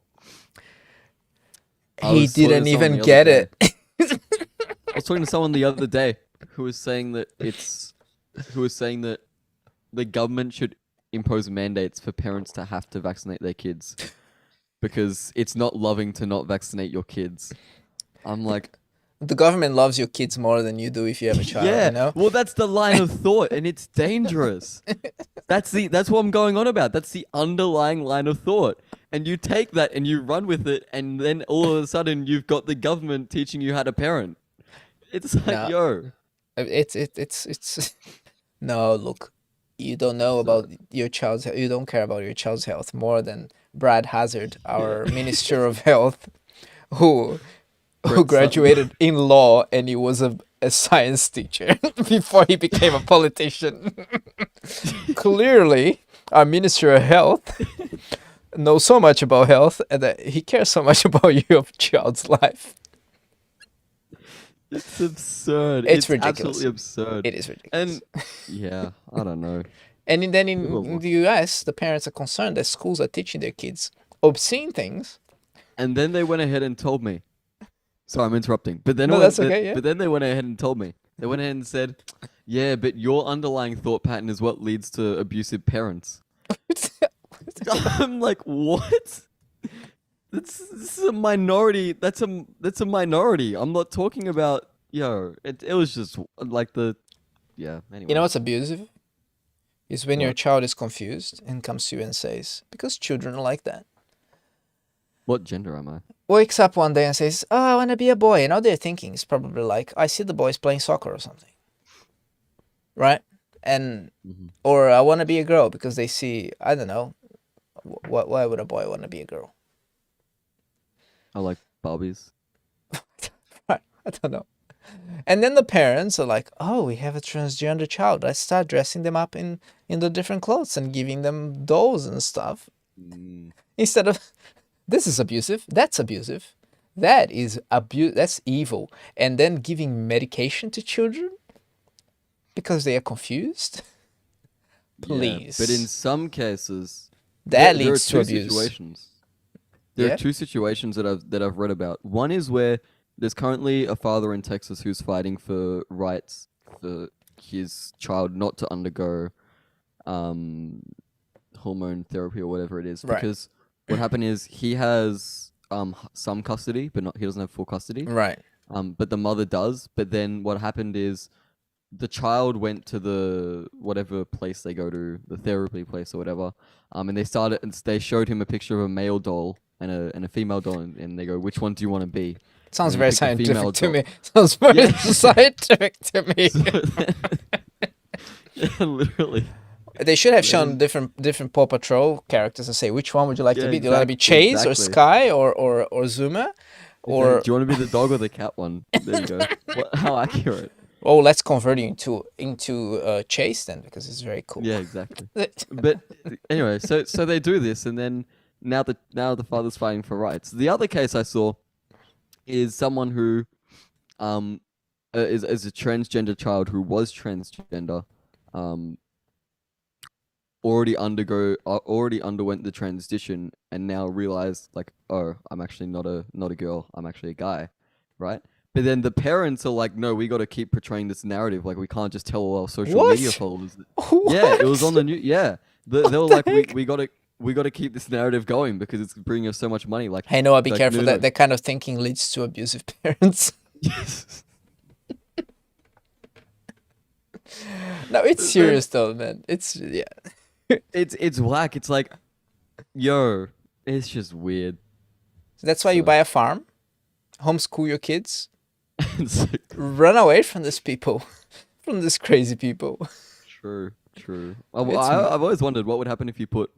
He Talking didn't to someone even the other get day. it. I was talking to someone the other day who was saying that the government should impose mandates for parents to have to vaccinate their kids because it's not loving to not vaccinate your kids. I'm like, The government loves your kids more than you do if you have a child, yeah. you know? Well, that's the line of thought, and it's dangerous. That's what I'm going on about. That's the underlying line of thought. And you take that and you run with it, and then all of a sudden you've got the government teaching you how to parent. It's like, No, yo. it's no, look, you don't know So, about your child's you don't care about your child's health more than Brad Hazard, yeah. our Minister of Health, who who Brett Sutton. graduated in law and he was a science teacher before he became a politician. Clearly, our Minister of Health knows so much about health and that he cares so much about your child's life. It's absurd. It's It's ridiculous. absolutely absurd. It is ridiculous. And yeah, I don't know. And then Blah, in blah. the US, the parents are concerned that schools are teaching their kids obscene things. And then they went ahead and told me. Sorry, I'm interrupting. But then No, that's okay. Yeah. but then they went ahead and told me. They went ahead and said, "Yeah, but your underlying thought pattern is what leads to abusive parents." I'm like, "What?" This is a minority. That's a minority. I'm not talking about, it was just like You anyway. know what's abusive? Is when your What? child is confused and comes to you and says, because children are like that. What gender am I? Wakes up one day and says, "Oh, I want to be a boy." And all they're thinking is probably like, "I see the boys playing soccer or something." Right? And, Mhm. or "I want to be a girl," because they see, I don't know, why would a boy want to be a girl? I like Barbies. Right? I don't know. And then the parents are like, "Oh, we have a transgender child. Let's start dressing them up in the different clothes and giving them dolls and stuff." Mm, Instead of, this is abusive. That's abusive. That is abuse. That's evil. And then giving medication to children because they are confused. yeah, but in Please, some cases, that there are leads to two abuse. situations. There are Yeah. two situations that I've read about. One is where there's currently a father in Texas who's fighting for rights for his child not to undergo um, hormone therapy or whatever it is, Right. because what happened is he has some custody, but not he doesn't have full custody. Right. But the mother does. But then what happened is the child went to the whatever place they go to, the therapy place or whatever. And they showed him a picture of a male doll and a female doll, and they go, "Which one do you want to be?" Sounds And he very picked the female scientific to doll. me. Sounds very Yeah. scientific to me. So yeah, literally. They should have shown Then different Paw Patrol characters and say, which one would you like to yeah, be? Do you want to be Chase or exactly. Sky or Zuma? Exactly. Or, Do you want to be the dog or the cat one? There you go. How accurate. oh, let's convert you into Chase then because it's very cool. Yeah, exactly. But anyway, so they do this, and then now the father's fighting for rights. The other case I saw is someone who um is a transgender child who was transgender, um already underwent the transition and now realized like, oh, I'm actually not a girl, I'm actually a guy, right? But then the parents are like, no, we got to keep portraying this narrative. Like, we can't just tell all our social media What? followers. Yeah, it was What? on the new. Yeah, they What were the like, heck? we got to keep this narrative going because it's bringing us so much money. Hey, Noah, be Like careful. no, That no. that kind of thinking leads to abusive parents. No, it's Then serious though, man. It's yeah. it's whack. It's like, yo, it's just weird. So that's why you So buy a farm, homeschool your kids, it's like, run away from these people, from these crazy people. true, true. It's I've always wondered what would happen if you put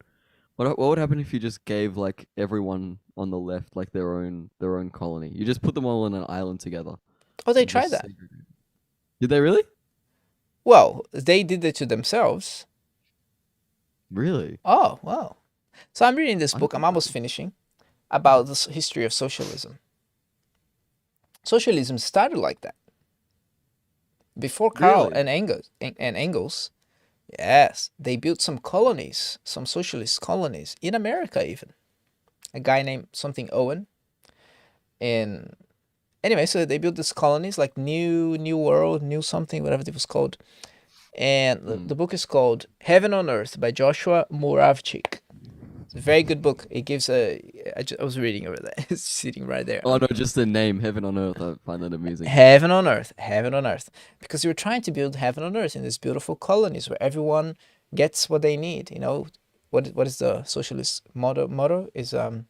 what would happen if you just gave like everyone on the left like their own colony. You just put them all on an island together oh, they and tried just that. segregate. Did they really? Well, they did it to themselves. Really? Oh, wow. So I'm reading this I book. don't I'm know. almost finishing about the history of socialism. Socialism started like that before Karl Really? and Engels. Yes, they built some colonies, some socialist colonies in America even. A guy named something Owen. And anyway, so they built these colonies like New World, New something, whatever it was called. And Hmm. the book is called Heaven on Earth by Joshua Muravchik. It's a very good book. It gives a. I was reading over there. It's sitting right there. Oh no, just the name Heaven on Earth. I find that amusing. Heaven on Earth, Heaven on Earth, because you're trying to build heaven on Earth in these beautiful colonies where everyone gets what they need. You know, what is the socialist motto? Motto is from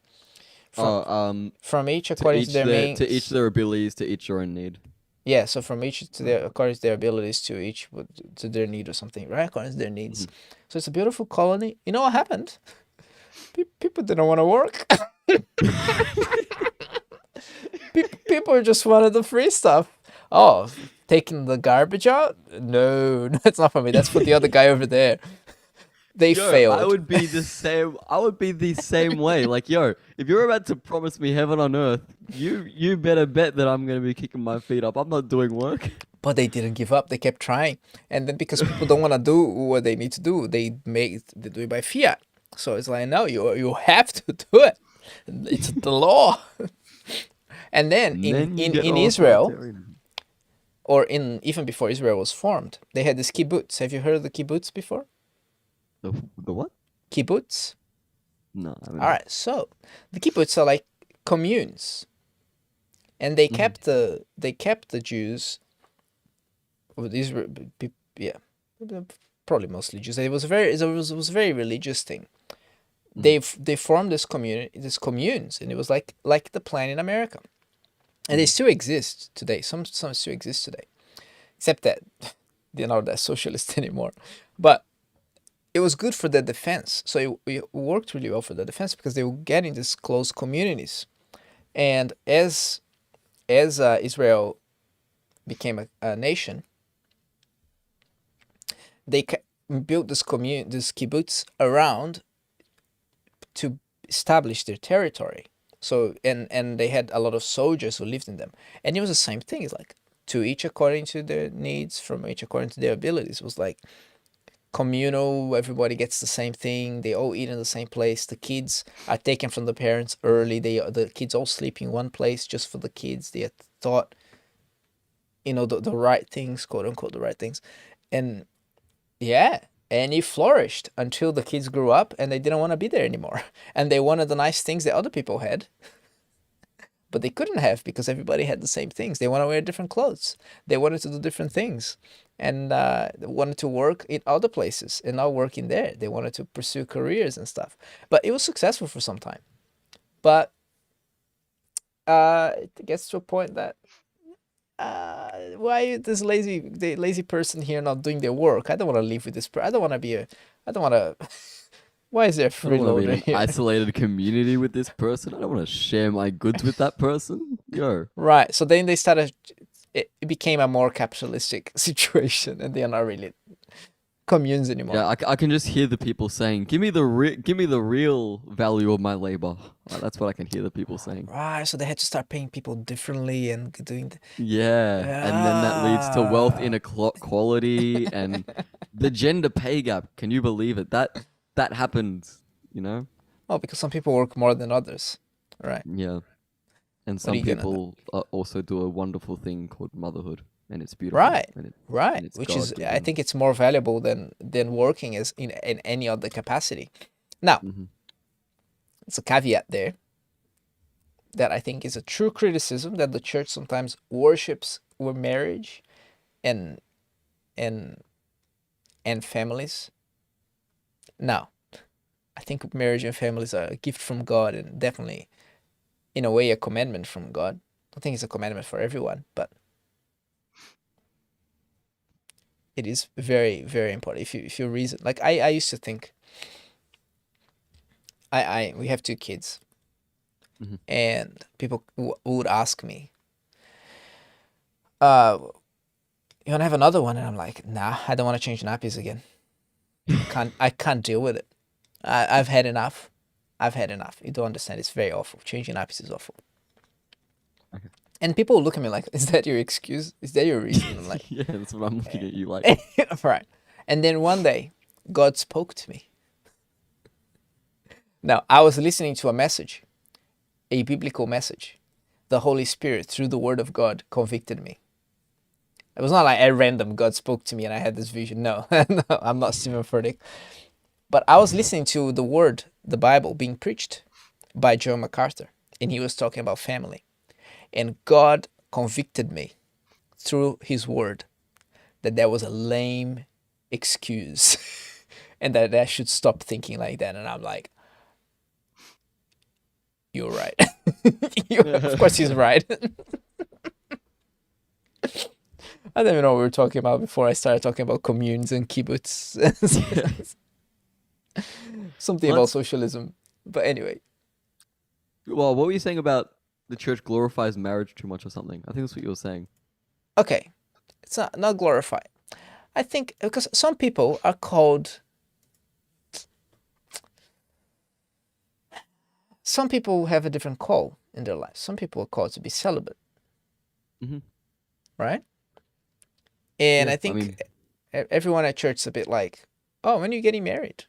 Oh, from each according to their to each means. their abilities, to each your own need. Yeah, so from each to their according to their abilities to each to their need or something, right? According to their needs. Mhm. So it's a beautiful colony. You know what happened? People didn't want to work. People just wanted the free stuff. Oh, taking the garbage out? No, that's not for me. That's for the other guy over there. They Yo, I failed. would be the same. I would be the same way. Like, yo, if you're about to promise me heaven on earth, you better bet that I'm gonna be kicking my feet up. I'm not doing work. But they didn't give up. They kept trying. And then because people don't want to do what they need to do, they do it by fiat. So it's like, no, you have to do it. It's the law. And then And then you get in Israel, authoritarian. or in even before Israel was formed, they had this kibbutz. Have you heard of the kibbutz before? The what? Kibbutz. No, I All haven't. right, so the kibbutz are like communes, and Mhm. they kept the Jews. Well, these were yeah, probably mostly Jews. It was a very religious thing. Mhm. They formed this community, these communes, and it was like the plan in America, and they Mhm. still exist today. Some still exist today, except that they're not that socialist anymore. But it was good for the defense. So it worked really well for the defense because they were getting these close communities. And as Israel became a nation, they built this kibbutz around to establish their territory. So and they had a lot of soldiers who lived in them, and it was the same thing. It's like to each according to their needs, from each according to their abilities. It was like communal. Everybody gets the same thing. They all eat in the same place. The kids are taken from the parents early. The kids all sleep in one place just for the kids. They are taught, the right things, quote unquote, the right things, and yeah, and it flourished until the kids grew up and they didn't want to be there anymore, and they wanted the nice things that other people had, but they couldn't have because everybody had the same things. They want to wear different clothes. They wanted to do different things, and they wanted to work in other places and not work in there. They wanted to pursue careers and stuff. But it was successful for some time. But it gets to a point that why this lazy person here not doing their work? I don't want to live with this. I don't want to be a. I don't want to. Why is there a I don't want to be in freeloader an here? isolated community with this person. I don't want to share my goods with that person. Yo. Right. So then they started. It became a more capitalistic situation, and they are not really communes anymore. Yeah, I can just hear the people saying, give me the real value of my labor." That's what I can hear the people saying. Right. So they had to start paying people differently and doing. Yeah, and then that leads to wealth Ah. inequality and the gender pay gap. Can you believe it? That happens, you know? Oh, because some people work more than others. Right. Yeah. And What are some you gonna do? people also do a wonderful thing called motherhood, and it's beautiful, Right, and right. it's Which God is, I given. think it's more valuable than working as in any other capacity. Now, Hmm. it's a caveat there that I think is a true criticism that the church sometimes worships with marriage and and and families. Now, I think marriage and families are a gift from God and definitely, in a way, a commandment from God. I think it's a commandment for everyone, but it is very, very important. If you reason, like I used to think, I we have two kids, Hmm. and people would ask me, uh, "You want to have another one?" And I'm like, "Nah, I don't want to change nappies again. I can't deal with it. I've had enough. I've had enough. You don't understand. It's very awful. Changing nappies is awful." Okay. And people will look at me like, "Is that your excuse? Is that your reason?" I'm like, Yeah, that's what I'm looking at you like. right. And then one day, God spoke to me. Now, I was listening to a message, a biblical message. The Holy Spirit, through the Word of God, convicted me. It was not like at random God spoke to me and I had this vision. No, no, I'm not Stephen Furtick. But I was listening to the Word, the Bible, being preached by John MacArthur, and he was talking about family. And God convicted me through His Word that that was a lame excuse and that I should stop thinking like that. And I'm like, you're right. Of course, he's right. I don't even know what we were talking about before I started talking about communes and kibbutz. Yeah. Something about Let's. socialism. But anyway, Well, what were you saying about the church glorifies marriage too much or something? I think that's what you were saying. okay, it's not glorified. I think because some people are called, some people have a different call in their life. Some people are called to be celibate, Hmm. right? And Yeah, I I think mean, everyone at church is a bit like, oh, when are you getting married?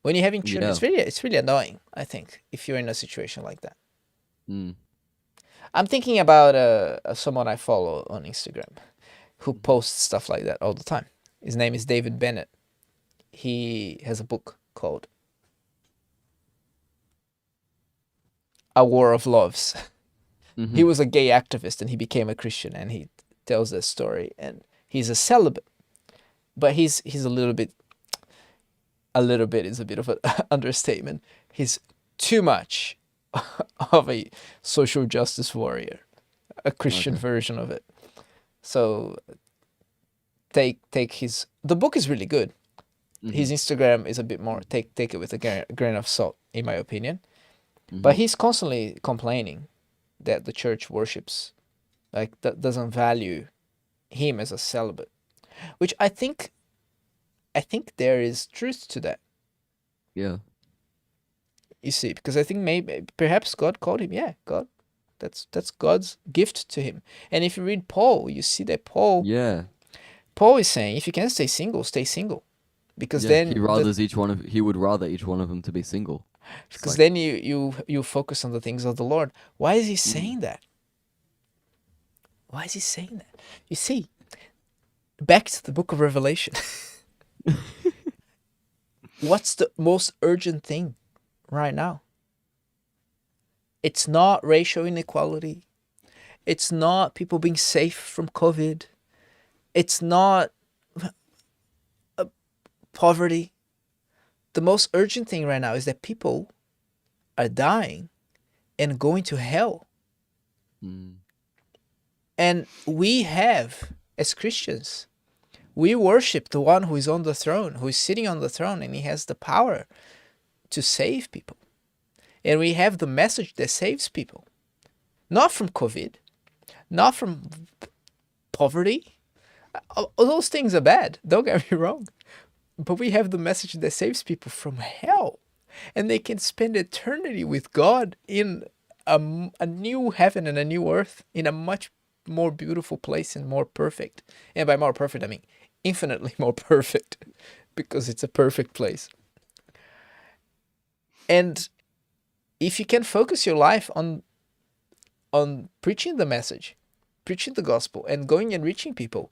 When you're having children, yeah. it's really annoying. I think if you're in a situation like that. Mm. I'm thinking about someone I follow on Instagram who Hmm. posts stuff like that all the time. His name is David Bennett. He has a book called A War of Loves. Hmm. He was a gay activist and he became a Christian and he tells that story and he's a celibate, but he's a little bit is a bit of an understatement. He's too much of a social justice warrior, a Christian Okay. version of it. So take his the book is really good. Hmm. His Instagram is a bit more take it with a grain of salt, in my opinion. Hmm. But he's constantly complaining that the church worships, like that doesn't value him as a celibate, which I think there is truth to that. Yeah. You see, because I think maybe perhaps God called him. Yeah, God, that's God's gift to him. And if you read Paul, you see that Yeah. Paul is saying if you can stay single, stay single, because Yeah. then He would rather each one of them to be single. It's because like. then you focus on the things of the Lord. Why is he Mm. saying that? Why is he saying that? You see, back to the book of Revelation. What's the most urgent thing right now? It's not racial inequality. It's not people being safe from COVID. It's not poverty. The most urgent thing right now is that people are dying and going to hell. Mm. And we have, as Christians, we worship the one who is on the throne, who is sitting on the throne, and he has the power to save people. And we have the message that saves people, not from COVID, not from poverty. All those things are bad, don't get me wrong. But we have the message that saves people from hell. And they can spend eternity with God in a new heaven and a new earth, in a much more beautiful place and more perfect. And by more perfect, I mean infinitely more perfect, because it's a perfect place. And if you can focus your life on on preaching the message, preaching the gospel, and going and reaching people.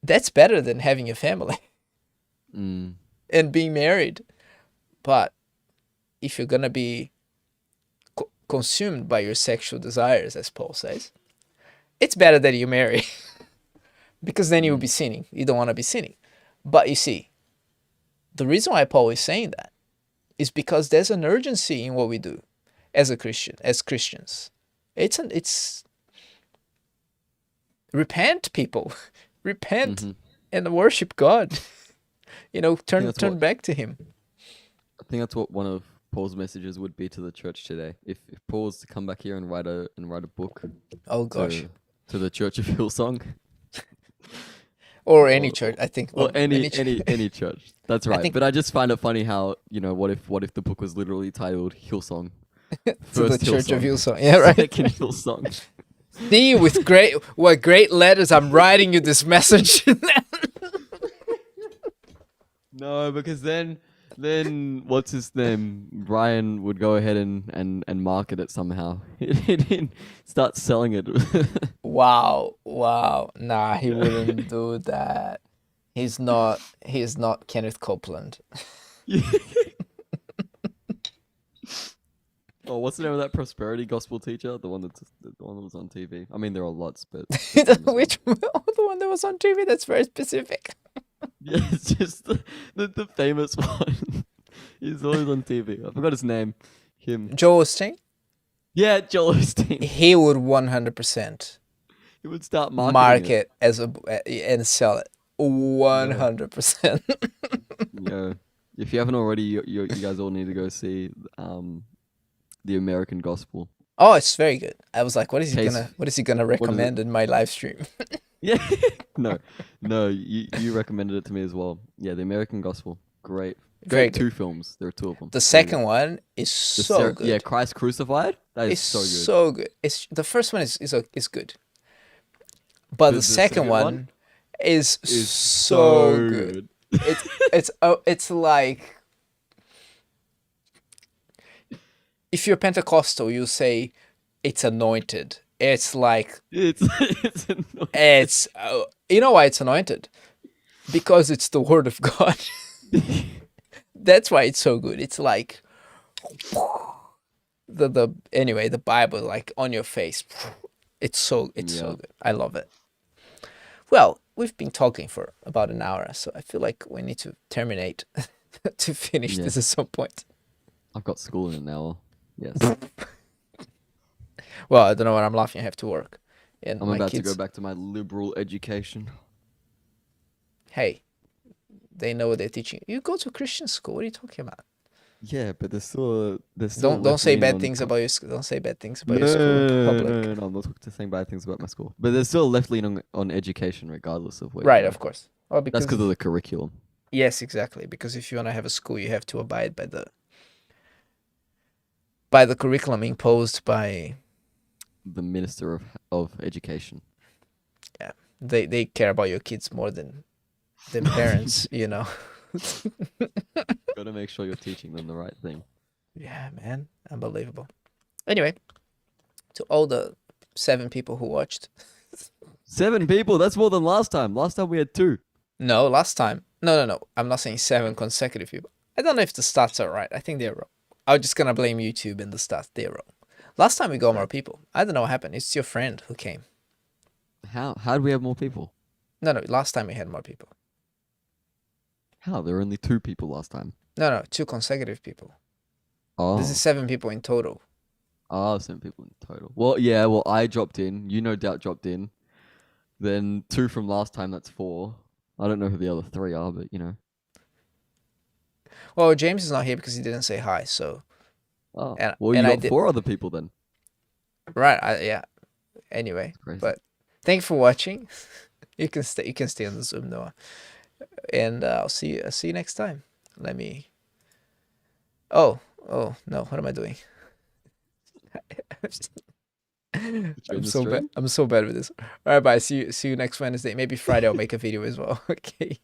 That's better than having a family Mm. and being married. But if you're gonna be consumed by your sexual desires, as Paul says, it's better that you marry because then you'll be sinning. You don't want to be sinning. But you see, the reason why Paul is saying that is because there's an urgency in what we do as a Christian, as Christians. It's repent, people, repent and worship God. Turn back to Him. I think that's what one of Paul's messages would be to the church today. If Paul was to come back here and write a book. Oh gosh. To the Church of Hillsong. Or any church, I think. Or any church. That's right. But I just find it funny how, what if the book was literally titled Hillsong? To the Church of Hillsong. Yeah, right. Second Hillsong. See, with great letters, I'm writing you this message. No, because then what's his name? Brian would go ahead and market it somehow. He'd start selling it. Wow. Nah, he wouldn't do that. He's not Kenneth Copeland. Oh, what's the name of that prosperity gospel teacher? The one that was on TV. I mean, there are lots, but Which the one that was on TV? That's very specific. yeah, it's just the famous one. He's always on TV. I forgot his name. Him. Joel Osteen? Yeah, Joel Osteen. He would 100%. He would start market as and sell it 100%. Yeah. If you haven't already, you guys all need to go see the American Gospel. Oh, it's very good. I was like, what is he gonna recommend in my live stream? Yeah. No, you recommended it to me as well. Yeah, the American Gospel. Great. Great. Two films. There are two of them. The second one is so good. Yeah, Christ Crucified. That is so good. So good. The first one is good. But the second one is so good. It's like, if you're Pentecostal, you say it's anointed. It's like it's anointed. It's you know why it's anointed? Because it's the word of God. That's why it's so good. It's like the Bible, like on your face. It's so good. I love it. Well, we've been talking for about an hour, so I feel like we need to terminate to finish this at some point. I've got school in an hour. Yes. Well, I don't know what I'm laughing. I have to work. And I'm about to go back to my liberal education. Hey, they know what they're teaching. You go to Christian school. What are you talking about? Yeah, but there's still don't say bad things about your school. Don't say bad things about your school in public. No, I'm not saying bad things about my school. But there's still a left lean on education, regardless of where. Right, of course. Well, that's because of the curriculum. Yes, exactly. Because if you want to have a school, you have to abide by the curriculum imposed by the Minister of Education. Yeah, they care about your kids more than parents, you know. Gotta make sure you're teaching them the right thing. Yeah, man. Unbelievable. Anyway, to all the 7 people who watched. 7 people? That's more than last time. Last time we had 2. No, last time. No. I'm not saying 7 consecutive people. I don't know if the stats are right. I think they're wrong. I'm just gonna blame YouTube and the stats. They're wrong. Last time we got more people. I don't know what happened. It's your friend who came. How did we have more people? No. Last time we had more people. How? There were only 2 people last time. No. 2 consecutive people. Oh. This is 7 people in total. Oh, 7 people in total. Well, yeah. Well, I dropped in. You no doubt dropped in. Then 2 from last time. That's 4. I don't know who the other 3 are, but you know. Well, James is not here because he didn't say hi. So. Oh. Well, you got 4 other people then. Right. Yeah. Anyway, but thank you for watching. You can stay. You can stay on the Zoom, Noah. And I'll see you next time. Let me. Oh no! What am I doing? I'm so bad with this. All right, bye. See you next Wednesday. Maybe Friday I'll make a video as well. Okay.